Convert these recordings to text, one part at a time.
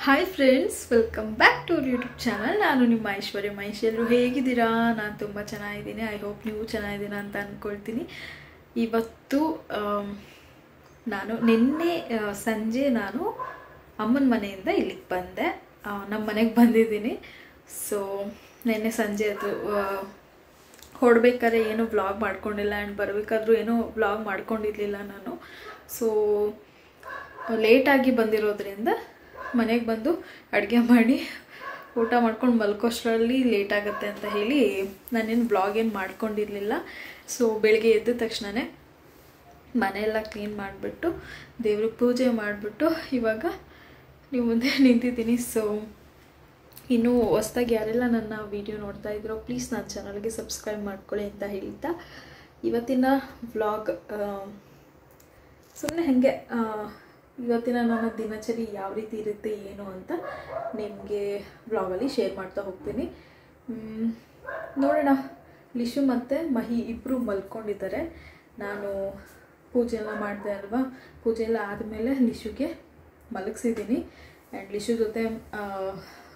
Hi friends, welcome back to YouTube channel. ನಾನು ನಿಮ್ಮ ಐಶ್ವರ್ಯ ಮಹೇಶ್. ಎಲ್ಲರೂ ಹೇಗಿದ್ದೀರಾ? ನಾನು ತುಂಬ ಚೆನ್ನಾಗಿದ್ದೀನಿ. ಐ ಹೋಪ್ ನೀವು ಚೆನ್ನಾಗಿದ್ದೀರಾ ಅಂತ ಅಂದ್ಕೊಳ್ತೀನಿ. ಇವತ್ತು ನಿನ್ನೆ ಸಂಜೆ ನಾನು ಅಮ್ಮನ ಮನೆಯಿಂದ ಇಲ್ಲಿಗೆ ಬಂದೆ. ನಮ್ಮ ಮನೆಗೆ ಬಂದಿದ್ದೀನಿ. ಸೊ ನಿನ್ನೆ ಸಂಜೆ ಅದು ಹೊರಡ್ಬೇಕಾದ್ರೆ ಏನೂ ವ್ಲಾಗ್ ಮಾಡ್ಕೊಂಡಿಲ್ಲ ಆ್ಯಂಡ್ ಬರಬೇಕಾದ್ರೂ ಏನೂ ವ್ಲಾಗ್ ಮಾಡ್ಕೊಂಡಿರಲಿಲ್ಲ ನಾನು. ಸೊ ಲೇಟಾಗಿ ಬಂದಿರೋದ್ರಿಂದ ಮನೆಗೆ ಬಂದು ಅಡುಗೆ ಮಾಡಿ ಊಟ ಮಾಡ್ಕೊಂಡು ಮಲ್ಕೋಷ್ಟರಲ್ಲಿ ಲೇಟ್ ಆಗುತ್ತೆ ಅಂತ ಹೇಳಿ ನಾನೇನು ಬ್ಲಾಗ್ ಏನು ಮಾಡ್ಕೊಂಡಿರಲಿಲ್ಲ. ಸೊ ಬೆಳಿಗ್ಗೆ ಎದ್ದ ತಕ್ಷಣವೇ ಮನೆಯೆಲ್ಲ ಕ್ಲೀನ್ ಮಾಡಿಬಿಟ್ಟು ದೇವ್ರಿಗೆ ಪೂಜೆ ಮಾಡಿಬಿಟ್ಟು ಇವಾಗ ನೀವು ಮುಂದೆ ನಿಂತಿದ್ದೀನಿ. ಸೊ ಇನ್ನೂ ಹೊಸ್ದಾಗಿ ಯಾರೆಲ್ಲ ನನ್ನ ವಿಡಿಯೋ ನೋಡ್ತಾ ಇದ್ದೀರೋ ಪ್ಲೀಸ್ ನನ್ನ ಚಾನಲ್ಗೆ ಸಬ್ಸ್ಕ್ರೈಬ್ ಮಾಡ್ಕೊಳ್ಳಿ ಅಂತ ಹೇಳ್ತಾ ಇವತ್ತಿನ ವ್ಲಾಗ್ ಸುಮ್ಮನೆ ಹಾಗೆ ಇವತ್ತಿನ ನನ್ನ ದಿನಚರಿ ಯಾವ ರೀತಿ ಇರುತ್ತೆ ಏನು ಅಂತ ನಿಮಗೆ ವ್ಲಾಗಲ್ಲಿ ಶೇರ್ ಮಾಡ್ತಾ ಹೋಗ್ತೀನಿ. ನೋಡೋಣ. ಲಿಶು ಮತ್ತು ಮಹಿ ಇಬ್ಬರು ಮಲ್ಕೊಂಡಿದ್ದಾರೆ. ನಾನು ಪೂಜೆ ಎಲ್ಲ ಮಾಡಿದೆ ಅಲ್ವಾ, ಪೂಜೆ ಎಲ್ಲ ಆದಮೇಲೆ ಲಿಶುಗೆ ಮಲಗಿಸಿದ್ದೀನಿ. ಆ್ಯಂಡ್ ಲಿಶು ಜೊತೆ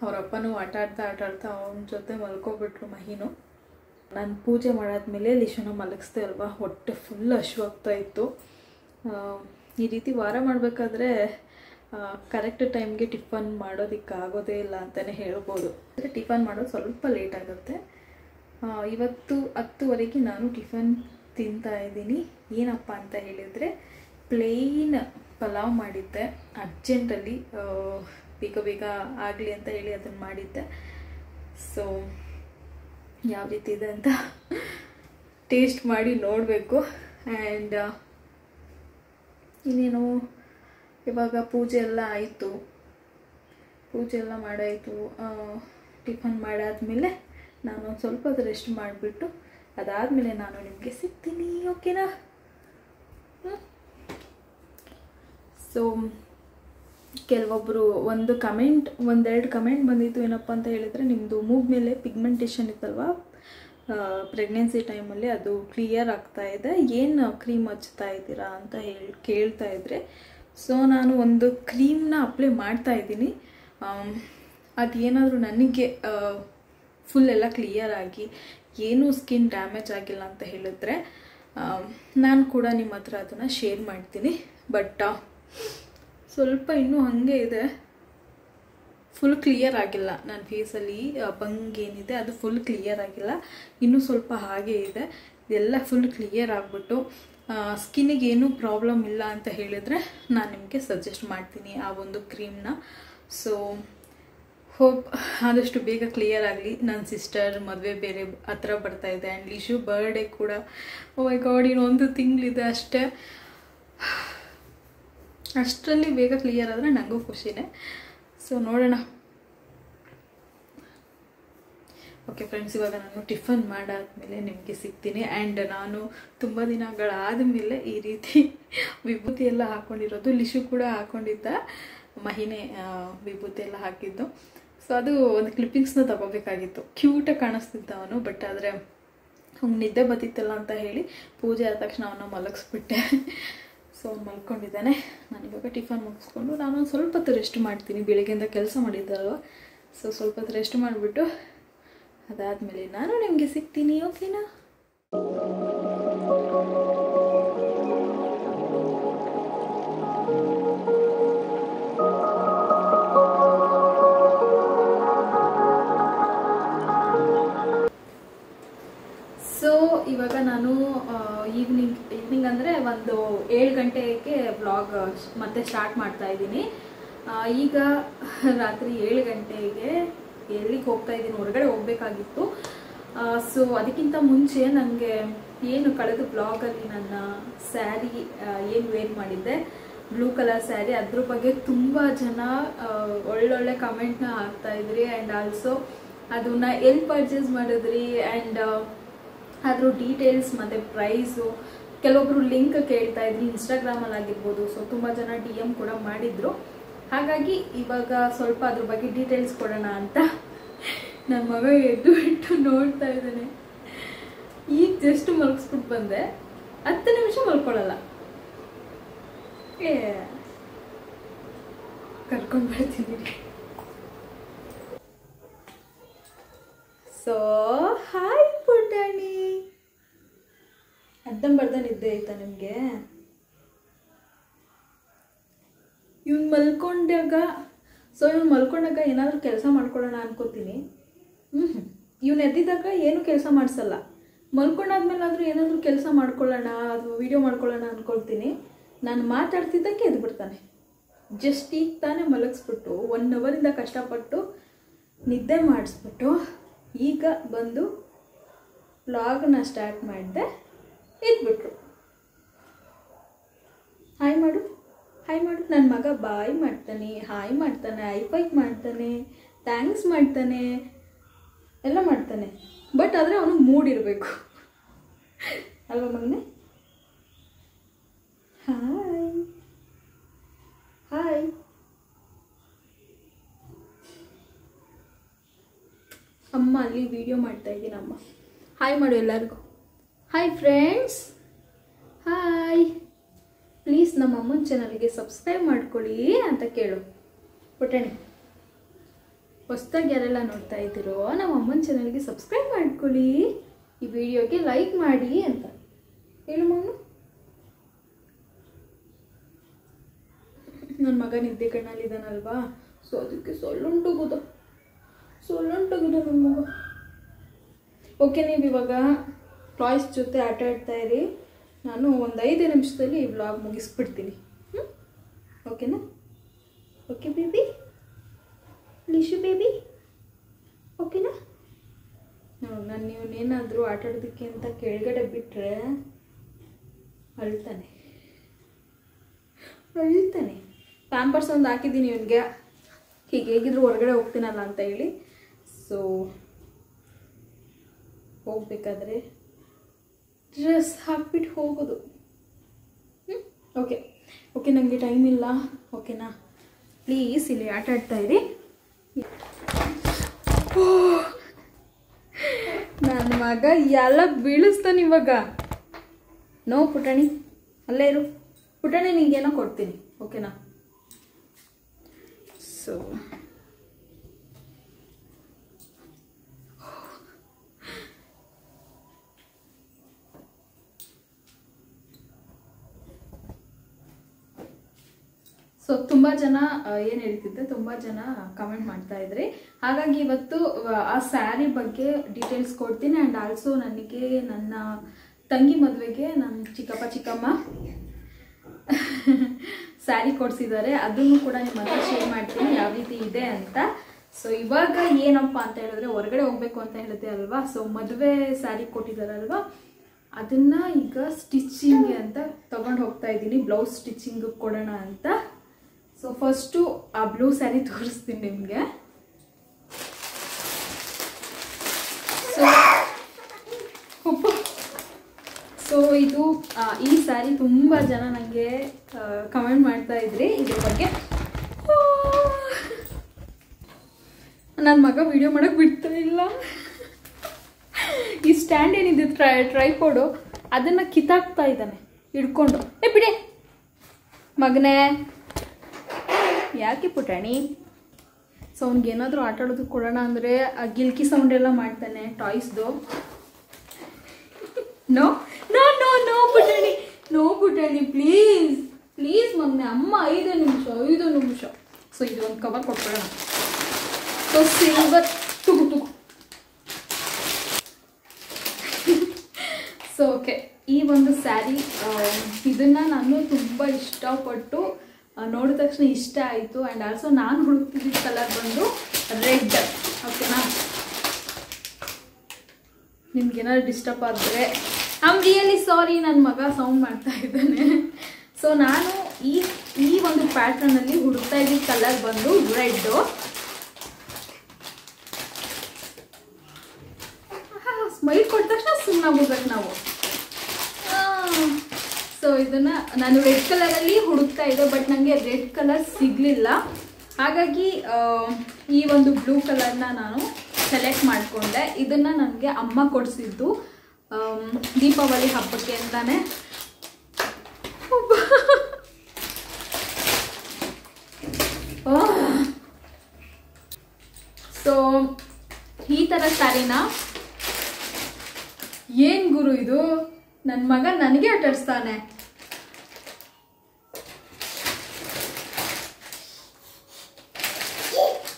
ಅವರಪ್ಪನೂ ಆಟ ಆಡ್ತಾ ಅವನ ಜೊತೆ ಮಲ್ಕೊಬಿಟ್ರು ಮಹಿನು. ನಾನು ಪೂಜೆ ಮಾಡಾದ್ಮೇಲೆ ಲಿಶುನ ಮಲಗಿಸ್ದೆ ಅಲ್ವಾ, ಹೊಟ್ಟೆ ಫುಲ್ ಹಶ್ವಾಗ್ತಾ ಇತ್ತು. ಈ ರೀತಿ ವಾರ ಮಾಡಬೇಕಾದ್ರೆ ಕರೆಕ್ಟ್ ಟೈಮ್ಗೆ ಟಿಫನ್ ಮಾಡೋದಕ್ಕಾಗೋದೇ ಇಲ್ಲ ಅಂತಲೇ ಹೇಳ್ಬೋದು. ಅಂದರೆ ಟಿಫನ್ ಮಾಡೋದು ಸ್ವಲ್ಪ ಲೇಟ್ ಆಗುತ್ತೆ. ಇವತ್ತು 10:30ಗೆ ನಾನು ಟಿಫನ್ ತಿಂತಾ ಇದ್ದೀನಿ. ಏನಪ್ಪ ಅಂತ ಹೇಳಿದರೆ ಪ್ಲೇನ್ ಪಲಾವ್ ಮಾಡಿದ್ದೆ ಅರ್ಜೆಂಟಲ್ಲಿ, ಬೇಗ ಆಗಲಿ ಅಂತ ಹೇಳಿ ಅದನ್ನು ಮಾಡಿದ್ದೆ. ಸೊ ಯಾವ ರೀತಿ ಇದೆ ಅಂತ ಟೇಸ್ಟ್ ಮಾಡಿ ನೋಡಬೇಕು. ಆ್ಯಂಡ್ ಇನ್ನೇನು ಇವಾಗ ಪೂಜೆ ಎಲ್ಲ ಆಯಿತು, ಪೂಜೆ ಎಲ್ಲ ಮಾಡಾಯಿತು. ಟಿಫನ್ ಮಾಡಾದ್ಮೇಲೆ ನಾನು ಸ್ವಲ್ಪ ಹೊತ್ತು ರೆಸ್ಟ್ ಮಾಡಿಬಿಟ್ಟು ಅದಾದಮೇಲೆ ನಾನು ನಿಮಗೆ ಸಿಗ್ತೀನಿ, ಓಕೆನಾ? ಸೊ ಕೆಲವೊಬ್ಬರು ಒಂದೆರಡು ಕಮೆಂಟ್ ಬಂದಿತ್ತು. ಏನಪ್ಪ ಅಂತ ಹೇಳಿದರೆ, ನಿಮ್ಮದು ಮೂಗ್ ಮೇಲೆ ಪಿಗ್ಮೆಂಟೇಷನ್ ಇತ್ತಲ್ವ ಪ್ರೆಗ್ನೆನ್ಸಿ ಟೈಮಲ್ಲಿ, ಅದು ಕ್ಲಿಯರ್ ಆಗ್ತಾ ಇದೆ, ಏನು ಕ್ರೀಮ್ ಹಚ್ತಾ ಇದ್ದೀರಾ ಅಂತ ಕೇಳ್ತಾ ಇದ್ರೆ. ಸೊ ನಾನು ಒಂದು ಕ್ರೀಮ್ನ ಅಪ್ಲೈ ಮಾಡ್ತಾ ಇದ್ದೀನಿ. ಅದೇನಾದರೂ ನನಗೆ ಫುಲ್ ಎಲ್ಲ ಕ್ಲಿಯರ್ ಆಗಿ ಏನೂ ಸ್ಕಿನ್ ಡ್ಯಾಮೇಜ್ ಆಗಿಲ್ಲ ಅಂತ ಹೇಳಿದ್ರೆ ನಾನು ಕೂಡ ನಿಮ್ಮ ಹತ್ರ ಅದನ್ನು ಶೇರ್ ಮಾಡ್ತೀನಿ. ಬಟ್ ಸ್ವಲ್ಪ ಇನ್ನೂ ಹಾಗೆ ಇದೆ, ಫುಲ್ ಕ್ಲಿಯರ್ ಆಗಿಲ್ಲ. ನನ್ನ ಫೇಸಲ್ಲಿ ಬಂಗೇನಿದೆ ಅದು ಫುಲ್ ಕ್ಲಿಯರ್ ಆಗಿಲ್ಲ, ಇನ್ನೂ ಸ್ವಲ್ಪ ಹಾಗೆ ಇದೆ. ಇದೆಲ್ಲ ಫುಲ್ ಕ್ಲಿಯರ್ ಆಗಿಬಿಟ್ಟು ಸ್ಕಿನ್ನಿಗೆ ಏನೂ ಪ್ರಾಬ್ಲಮ್ ಇಲ್ಲ ಅಂತ ಹೇಳಿದರೆ ನಾನು ನಿಮಗೆ ಸಜೆಸ್ಟ್ ಮಾಡ್ತೀನಿ ಆ ಒಂದು ಕ್ರೀಮ್ನ. ಸೊ ಹೋಪ್ ಆದಷ್ಟು ಬೇಗ ಕ್ಲಿಯರ್ ಆಗಲಿ. ನನ್ನ ಸಿಸ್ಟರ್ ಮದುವೆ ಬೇರೆ ಹತ್ರ ಬರ್ತಾಯಿದೆ ಆ್ಯಂಡ್ ಲಿಶು ಬರ್ಡೇ ಕೂಡ. ಓ ಮೈ ಗಾಡ್, ಇನ್ನೊಂದು ತಿಂಗಳಿದೆ ಅಷ್ಟೇ. ಅಷ್ಟರಲ್ಲಿ ಬೇಗ ಕ್ಲಿಯರ್ ಆದರೆ ನನಗೂ ಖುಷಿನೇ. ಸೊ ನೋಡೋಣ. ಓಕೆ ಫ್ರೆಂಡ್ಸ್, ಇವಾಗ ನಾನು ಟಿಫನ್ ಮಾಡಾದ್ಮೇಲೆ ನಿಮಗೆ ಸಿಗ್ತೀನಿ. ಆ್ಯಂಡ್ ನಾನು ತುಂಬ ದಿನಗಳಾದಮೇಲೆ ಈ ರೀತಿ ವಿಭೂತಿ ಎಲ್ಲ ಹಾಕ್ಕೊಂಡಿರೋದು. ಲಿಶು ಕೂಡ ಹಾಕ್ಕೊಂಡಿದ್ದ, ಮಹಿನೇ ವಿಭೂತಿ ಎಲ್ಲ ಹಾಕಿದ್ದು. ಸೊ ಅದು ಒಂದು ಕ್ಲಿಪ್ಪಿಂಗ್ಸ್ನ ತಗೋಬೇಕಾಗಿತ್ತು. ಕ್ಯೂಟಾಗಿ ಕಾಣಿಸ್ತಿದ್ದ ಅವನು. ಬಟ್ ಆದರೆ ಅವ್ನು ನಿದ್ದೆ ಬತ್ತಿತ್ತಲ್ಲ ಅಂತ ಹೇಳಿ ಪೂಜೆ ಆದ ತಕ್ಷಣ ಅವನ್ನ ಮಲಗಿಸ್ಬಿಟ್ಟೆ. ಸೊ ಅವ್ನು ಮಲ್ಕೊಂಡಿದ್ದಾನೆ. ನಾನಿವಾಗ ಟಿಫನ್ ಮುಗಿಸ್ಕೊಂಡು ನಾನು ಸ್ವಲ್ಪ ಹೊತ್ತು ರೆಸ್ಟ್ ಮಾಡ್ತೀನಿ. ಬೆಳಿಗ್ಗೆಯಿಂದ ಕೆಲಸ ಮಾಡಿದ್ದಾರಲ್ವ, ಸೊ ಸ್ವಲ್ಪ ಹೊತ್ತು ರೆಸ್ಟ್ ಮಾಡಿಬಿಟ್ಟು ಅದಾದಮೇಲೆ ನಾನು ನಿಮಗೆ ಸಿಗ್ತೀನಿ, ಓಕೆನಾ? ಸೊ ಇವಾಗ ನಾನು ಈವ್ನಿಂಗ್ ಅಂದರೆ ಒಂದು 7 ಗಂಟೆಗೆ ವ್ಲಾಗ್ ಮತ್ತೆ ಸ್ಟಾರ್ಟ್ ಮಾಡ್ತಾ ಇದ್ದೀನಿ. ಈಗ ರಾತ್ರಿ 7 ಗಂಟೆಗೆ ಎಲ್ಲಿಗೆ ಹೋಗ್ತಾ ಇದ್ದೀನಿ, ಹೊರಗಡೆ ಹೋಗಬೇಕಾಗಿತ್ತು. ಸೊ ಅದಕ್ಕಿಂತ ಮುಂಚೆ ನನಗೆ ಏನು ಕಳೆದ ಬ್ಲಾಗಲ್ಲಿ ನನ್ನ ಸ್ಯಾರಿ ಏನು ವೇರ್ ಮಾಡಿದ್ದೆ, ಬ್ಲೂ ಕಲರ್ ಸ್ಯಾರಿ, ಅದ್ರ ಬಗ್ಗೆ ತುಂಬ ಜನ ಒಳ್ಳೊಳ್ಳೆ ಕಮೆಂಟ್ನ ಹಾಕ್ತಾಯಿದ್ರಿ. ಆ್ಯಂಡ್ ಆಲ್ಸೋ ಅದನ್ನು ಎಲ್ಲಿ ಪರ್ಚೇಸ್ ಮಾಡಿದ್ರಿ ಆ್ಯಂಡ್ ಅದ್ರ ಡೀಟೇಲ್ಸ್ ಮತ್ತು ಪ್ರೈಸು, ಕೆಲವೊಬ್ಬರು ಲಿಂಕ್ ಕೇಳ್ತಾ ಇದ್ರಿ ಇನ್ಸ್ಟಾಗ್ರಾಮಲ್ಲಿ ಆಗಿರ್ಬೋದು. ಸೊ ತುಂಬ ಜನ DM ಕೂಡ ಮಾಡಿದರು. ಹಾಗಾಗಿ ಇವಾಗ ಸ್ವಲ್ಪ ಅದ್ರ ಬಗ್ಗೆ ಡೀಟೇಲ್ಸ್ ಕೊಡೋಣ ಅಂತ ನನ್ನ ಮಗ ಎದ್ದು ಬಿಟ್ಟು ನೋಡ್ತಾ ಇದ್ದಾನೆ. ಈಗ ಜಸ್ಟ್ ಮಲಗಿಸ್ಬಿಟ್ಟು ಬಂದೆ, 10 ನಿಮಿಷ ಮಲ್ಕೊಳ್ಳಲ್ಲ. ಕರ್ಕೊಂಡು ಬರ್ತಿದ್ದೀನಿ. ಸೊ ಹಾಯ್ ಪುಟಾಣಿ. ಅರ್ಧಂಬರ್ಧ ನಿದ್ದೆ ಆಯ್ತಾ ನಿಮಗೆ? ಇವ್ನು ಮಲ್ಕೊಂಡಾಗ ಏನಾದರೂ ಕೆಲಸ ಮಾಡ್ಕೊಳ್ಳೋಣ ಅನ್ಕೋತೀನಿ. ಇವ್ನು ಎದ್ದಿದ್ದಾಗ ಏನು ಕೆಲಸ ಮಾಡಿಸಲ್ಲ. ಮಲ್ಕೊಂಡಾದ್ಮೇಲಾದರೂ ಏನಾದರೂ ಕೆಲಸ ಮಾಡ್ಕೊಳ್ಳೋಣ ಅಥವಾ ವಿಡಿಯೋ ಮಾಡ್ಕೊಳ್ಳೋಣ ಅಂದ್ಕೊಳ್ತೀನಿ. ನಾನು ಮಾತಾಡ್ತಿದ್ದಕ್ಕೆ ಎದ್ಬಿಡ್ತಾನೆ. ಜಸ್ಟ್ ಈಗ ತಾನೇ ಮಲಗಿಸ್ಬಿಟ್ಟು 1 ಅವರಿಂದ ಕಷ್ಟಪಟ್ಟು ನಿದ್ದೆ ಮಾಡಿಸ್ಬಿಟ್ಟು ಈಗ ಬಂದು ವ್ಲಾಗ್ನ ಸ್ಟಾರ್ಟ್ ಮಾಡಿದೆ. ಎದ್ಬಿಟ್ರು. ಹಾಯ್ ಮಾಡು, ಹಾಯ್ ಮಾಡು. ನನ್ನ ಮಗ ಬಾಯ್ ಮಾಡ್ತಾನೆ, ಹಾಯ್ ಮಾಡ್ತಾನೆ, ಐಫೈಕ್ ಮಾಡ್ತಾನೆ, ಥ್ಯಾಂಕ್ಸ್ ಮಾಡ್ತಾನೆ, ಎಲ್ಲ ಮಾಡ್ತಾನೆ. ಬಟ್ ಆದರೆ ಅವನಿಗೆ ಮೂಡ್ ಇರಬೇಕು ಅಲ್ವಾ ಮಗನೇ? Hi hi. ಅಮ್ಮ ಅಲ್ಲಿ ವಿಡಿಯೋ ಮಾಡ್ತಾ ಇದ್ದೀನಿ. ಅಮ್ಮ ಹಾಯ್ ಮಾಡು ಎಲ್ಲರಿಗೂ. Hi friends, hi. ಪ್ಲೀಸ್ ನಮ್ಮ ಅಮ್ಮನ ಚಾನಲ್ಗೆ ಸಬ್ಸ್ಕ್ರೈಬ್ ಮಾಡ್ಕೊಳ್ಳಿ ಅಂತ ಕೇಳು ಪುಟಾಣಿ. ಹೊಸ್ದಾಗಿ ಯಾರೆಲ್ಲ ನೋಡ್ತಾ ಇದ್ದೀರೋ ನಮ್ಮ ಅಮ್ಮನ ಚಾನಲ್ಗೆ ಸಬ್ಸ್ಕ್ರೈಬ್ ಮಾಡ್ಕೊಳ್ಳಿ, ಈ ವಿಡಿಯೋಗೆ ಲೈಕ್ ಮಾಡಿ ಅಂತ ಹೇಳು ಮಗನು. ನನ್ನ ಮಗ ನಿದ್ದೆ ಕಣ್ಣಲ್ಲಿದ್ದಾನಲ್ವಾ, ಸೊ ಅದಕ್ಕೆ ಸೊಲ್ಲುಂಟುಗುದ ನನ್ನ ಮಗ. ಓಕೆ, ನೀವು ಇವಾಗ ಟಾಯ್ಸ್ ಜೊತೆ ಆಟ ಆಡ್ತಾ ಇರಿ. ನಾನು ಒಂದು 5 ನಿಮಿಷದಲ್ಲಿ ಈ ವ್ಲಾಗ್ ಮುಗಿಸ್ಬಿಡ್ತೀನಿ. ಓಕೆನಾ? ಓಕೆ ಬೇಬಿ, ಲಿಶು ಬೇಬಿ, ಓಕೆನಾ? ನಾನು ನೀವೇನಾದರೂ ಆಟ ಆಡೋದಕ್ಕೆ ಅಂತ ಕೆಳಗಡೆ ಬಿಟ್ಟರೆ ಅಳ್ತಾನೆ. ಪ್ಯಾಂಪರ್ಸ್ ಒಂದು ಹಾಕಿದ್ದೀನಿ ಇವನಿಗೆ, ಹೀಗೆ ಹೇಗಿದ್ರು ಹೊರಗಡೆ ಹೋಗ್ತೀನಲ್ಲ ಅಂತ ಹೇಳಿ. ಸೊ ಹೋಗ್ಬೇಕಾದ್ರೆ ಡ್ರೆಸ್ ಹಾಕ್ಬಿಟ್ಟು ಹೋಗೋದು. ಓಕೆ ನನಗೆ ಟೈಮ್ ಇಲ್ಲ. ಓಕೆನಾ? ಪ್ಲೀಸ್ ಇಲ್ಲಿ ಆಟ ಆಡ್ತಾ ಇರಿ. ನನ್ನ ಮಗ ಎಲ್ಲ ಬೀಳಿಸ್ತಾನೆ ಇವಾಗ. ನೋ ಪುಟಾಣಿ, ಅಲ್ಲೇ ಇರು ಪುಟಾಣಿ, ನಿಂಗೇನೋ ಕೊಡ್ತೀನಿ. ಓಕೆನಾ? ಸೊ ತುಂಬ ಜನ ಏನು ಹೇಳ್ತಿದ್ದೆ, ತುಂಬ ಜನ ಕಮೆಂಟ್ ಮಾಡ್ತಾ ಇದ್ರಿ. ಹಾಗಾಗಿ ಇವತ್ತು ಆ ಸ್ಯಾರಿ ಬಗ್ಗೆ ಡೀಟೇಲ್ಸ್ ಕೊಡ್ತೀನಿ. ಆ್ಯಂಡ್ ಆಲ್ಸೋ ನನಗೆ ನನ್ನ ತಂಗಿ ಮದುವೆಗೆ ನನ್ನ ಚಿಕ್ಕಮ್ಮ ಸ್ಯಾರಿ ಕೊಡಿಸಿದ್ದಾರೆ. ಅದನ್ನು ಕೂಡ ನಿಮ್ಮ ಹತ್ರ ಶೇರ್ ಮಾಡ್ತೀನಿ ಯಾವ ರೀತಿ ಇದೆ ಅಂತ. ಸೊ ಇವಾಗ ಏನಪ್ಪ ಅಂತ ಹೇಳಿದ್ರೆ, ಹೊರಗಡೆ ಹೋಗ್ಬೇಕು ಅಂತ ಹೇಳಿದೆ ಅಲ್ವಾ. ಸೊ ಮದುವೆ ಸ್ಯಾರಿ ಕೊಟ್ಟಿದ್ದಾರಲ್ವಾ, ಅದನ್ನ ಈಗ ಸ್ಟಿಚಿಂಗ್ ಅಂತ ತಗೊಂಡು ಹೋಗ್ತಾ ಇದ್ದೀನಿ, ಬ್ಲೌಸ್ ಸ್ಟಿಚಿಂಗ್ ಕೊಡೋಣ ಅಂತ. ಸೊ ಫಸ್ಟು ಆ ಬ್ಲೂ ಸ್ಯಾರಿ ತೋರಿಸ್ತೀನಿ ನಿಮಗೆ. ಸೊ ಇದು ಈ ಸ್ಯಾರಿ ತುಂಬ ಜನ ನನಗೆ ಕಮೆಂಟ್ ಮಾಡ್ತಾ ಇದ್ರಿ ಇದ್ರ ಬಗ್ಗೆ. ನನ್ನ ಮಗ ವಿಡಿಯೋ ಮಾಡೋಕೆ ಬಿಡ್ತಾ ಇಲ್ಲ. ಈ ಸ್ಟ್ಯಾಂಡ್ ಏನಿದೆ ಟ್ರೈಪೋಡು, ಅದನ್ನು ಕಿತ್ತಾಕ್ತಾ ಇದ್ದಾನೆ ಹಿಡ್ಕೊಂಡು. ಬಿಡೆ ಮಗನೇ, ಯಾಕೆ ಪುಟಾಣಿ? ಸೊ ಅವ್ನಿಗೇನಾದರೂ ಆಟ ಆಡೋದಕ್ಕೆ ಕೊಡೋಣ ಅಂದರೆ ಆ ಗಿಲ್ಕಿ ಸೌಂಡ್ ಎಲ್ಲ ಮಾಡ್ತಾನೆ ಟಾಯ್ಸ್ದು. ನೋ ನೋ ನೋ ನೋ ಪುಟಾಣಿ, ನೋ ಪುಟಾಣಿ, ಪ್ಲೀಸ್ ಮಗನೇ. ಅಮ್ಮ 5 ನಿಮಿಷ. ಸೊ ಇದು ಒಂದು ಕವರ್ ಕೊಟ್ಬಿಡೋಣ. ಸೊ ಸಿಲ್ವರ್ ತುಗು. ಸೊ ಓಕೆ, ಈ ಒಂದು ಸ್ಯಾರಿ ಇದನ್ನು ನಾನು ತುಂಬ ಇಷ್ಟಪಟ್ಟು ನೋಡಿದ ತಕ್ಷಣ ಇಷ್ಟ ಆಯಿತು. ಆ್ಯಂಡ್ ಆಲ್ಸೋ ನಾನು ಹುಡುಕ್ತಿದ್ದ ಕಲರ್ ಬಂದು ರೆಡ್. ಓಕೆನಾ? ನಿಮ್ಗೇನಾದ್ರು ಡಿಸ್ಟರ್ಬ್ ಆದರೆ ಐ ಆಮ್ ರಿಯಲಿ ಸಾರಿ, ನನ್ನ ಮಗ ಸೌಂಡ್ ಮಾಡ್ತಾ ಇದ್ದಾನೆ. ಸೊ ನಾನು ಈ ಒಂದು ಪ್ಯಾಟ್ರನಲ್ಲಿ ಹುಡುಕ್ತಾ ಇದ್ದ ಕಲರ್ ಬಂದು ರೆಡ್ಡು. ಸ್ಮೈಲ್ ಕೊಟ್ಟ ತಕ್ಷಣ ಸುಮ್ಮನಾಗ್ಬಿಡ್ಬೇಕು ನಾವು. ಸೊ ಇದನ್ನು ನಾನು ರೆಡ್ ಕಲರಲ್ಲಿ ಹುಡುಕ್ತಾ ಇದ್ದೆ, ಬಟ್ ನನಗೆ ರೆಡ್ ಕಲರ್ ಸಿಗಲಿಲ್ಲ. ಹಾಗಾಗಿ ಈ ಒಂದು ಬ್ಲೂ ಕಲರ್ನ ನಾನು ಸೆಲೆಕ್ಟ್ ಮಾಡಿಕೊಂಡೆ. ಇದನ್ನು ನನಗೆ ಅಮ್ಮ ಕೊಡಿಸಿದ್ದು ದೀಪಾವಳಿ ಹಬ್ಬಕ್ಕೆ ಅಂತಾನೆ. ಸೊ ಈ ತರ ಸ್ಯಾರಿನ ಏನ್ ಗುರು ಇದು, ನನ್ನ ಮಗ ನನಗೆ ಆಟಾಡಿಸ್ತಾನೆ.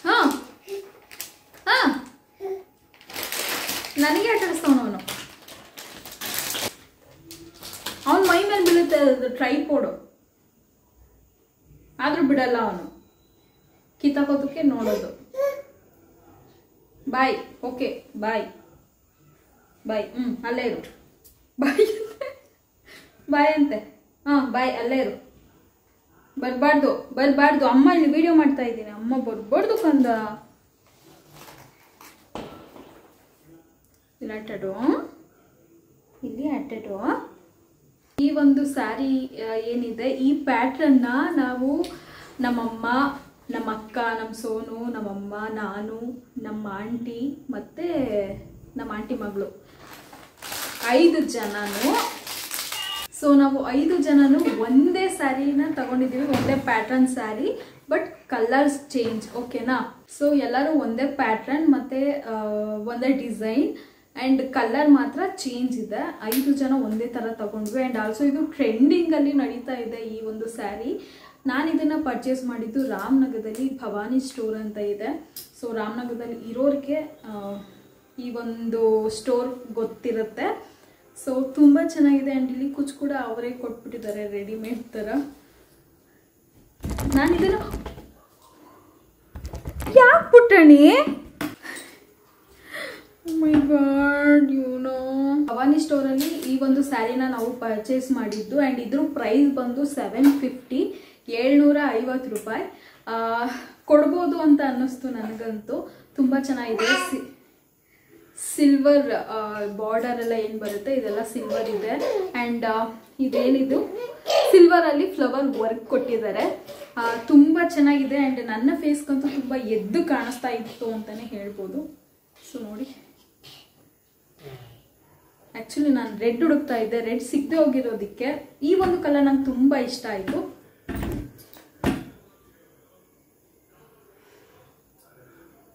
ಹಾ ಹಾ ನನಗೆ ಆಟಾಡಿಸ್ತಾವನು ಅವನು. ಅವನ ಮೈ ಮೇಲೆ ಬೀಳುತ್ತೆ ಅದು ಟ್ರೈಪೋಡು, ಆದ್ರೂ ಬಿಡಲ್ಲ ಅವನು, ಕಿತ್ತಾಕೋದಕ್ಕೆ ನೋಡೋದು. ಬಾಯ್. ಓಕೆ ಬಾಯ್ ಬಾಯ್. ಅಲ್ಲೇ ಇರು. ಬಾಯ್ ಬಾಯ್ ಅಂತೆ. ಬಾಯ್ ಅಲ್ಲೇ ಇರು. ಬರಬಾರ್ದು. ಅಮ್ಮ ಇಲ್ಲಿ ವಿಡಿಯೋ ಮಾಡ್ತಾ ಇದ್ದೀನಿ. ಅಮ್ಮ ಬರಬಾರ್ದು ಕಂದ. ಇಲ್ಲಿ ಅಟ್ಟೆಡು. ಈ ಒಂದು ಸ್ಯಾರಿ ಏನಿದೆ, ಈ ಪ್ಯಾಟ್ರನ್ನ ನಾವು ನಮ್ಮಮ್ಮ, ನಮ್ಮ ಅಕ್ಕ, ನಮ್ಮ ಸೋನು, ನಮ್ಮಮ್ಮ, ನಾನು, ನಮ್ಮ ಆಂಟಿ ಮತ್ತು ನಮ್ಮ ಆಂಟಿ ಮಗಳು 5 ಜನನು. ಸೊ ನಾವು 5 ಜನನು ಒಂದೇ ಸ್ಯಾರಿನ ತಗೊಂಡಿದ್ದೀವಿ, ಒಂದೇ pattern sari, but colours change. ಓಕೆನಾ? ಸೊ ಎಲ್ಲರೂ ಒಂದೇ ಪ್ಯಾಟ್ರನ್ ಮತ್ತು ಒಂದೇ ಡಿಸೈನ್ ಆ್ಯಂಡ್ ಕಲರ್ ಮಾತ್ರ ಚೇಂಜ್ ಇದೆ. 5 ಜನ ಒಂದೇ ಥರ ತಗೊಂಡ್ವಿ. ಆ್ಯಂಡ್ ಆಲ್ಸೋ ಇದು ಟ್ರೆಂಡಿಂಗಲ್ಲಿ ನಡೀತಾ ಇದೆ ಈ ಒಂದು ಸ್ಯಾರಿ. ನಾನು ಇದನ್ನು ಪರ್ಚೇಸ್ ಮಾಡಿದ್ದು ರಾಮನಗರದಲ್ಲಿ ಭವಾನಿ ಸ್ಟೋರ್ ಅಂತ ಇದೆ. ಸೊ ರಾಮನಗರದಲ್ಲಿ ಇರೋರಿಗೆ ಈ ಒಂದು ಸ್ಟೋರ್ ಗೊತ್ತಿರುತ್ತೆ. ಸೊ ತುಂಬ ಚೆನ್ನಾಗಿದೆ. ಆ್ಯಂಡ್ ಇಲ್ಲಿ ಕುಚ್ ಕೂಡ ಅವರೇ ಕೊಟ್ಬಿಟ್ಟಿದ್ದಾರೆ ರೆಡಿಮೇಡ್ ಥರ. ನಾನು ಇದನ್ನು ಯಾಕೆ ಪುಟ್ಟಣಿ, ಮೈ ಗಾಡ್, ಭವಾನಿ ಸ್ಟೋರಲ್ಲಿ ಈ ಒಂದು ಸ್ಯಾರಿನ ನಾವು ಪರ್ಚೇಸ್ ಮಾಡಿದ್ದು. ಆ್ಯಂಡ್ ಇದ್ರ ಪ್ರೈಸ್ ಬಂದು 750, 750 ರೂಪಾಯಿ ಕೊಡ್ಬೋದು ಅಂತ ಅನ್ನಿಸ್ತು ನನಗಂತೂ. ತುಂಬ ಚೆನ್ನಾಗಿದೆ. ಸಿಲ್ವರ್ ಬಾರ್ಡರ್ ಎಲ್ಲ ಏನು ಬರುತ್ತೆ ಇದೆಲ್ಲ ಸಿಲ್ವರ್ ಇದೆ. ಆ್ಯಂಡ್ ಇದೇನಿದು ಸಿಲ್ವರಲ್ಲಿ ಫ್ಲವರ್ ವರ್ಕ್ ಕೊಟ್ಟಿದ್ದಾರೆ. ತುಂಬ ಚೆನ್ನಾಗಿದೆ. ಆ್ಯಂಡ್ ನನ್ನ ಫೇಸ್ಗಂತೂ ತುಂಬ ಎದ್ದು ಕಾಣಿಸ್ತಾ ಇತ್ತು ಅಂತಲೇ ಹೇಳ್ಬೋದು. ಸೊ ನೋಡಿ, ಆ್ಯಕ್ಚುಲಿ ನಾನು ರೆಡ್ ಹುಡುಕ್ತಾ ಇದ್ದೆ, ರೆಡ್ ಸಿಗದೆ ಹೋಗಿರೋದಕ್ಕೆ ಈ ಒಂದು ಕಲರ್ ನಂಗೆ ತುಂಬ ಇಷ್ಟ ಆಯಿತು.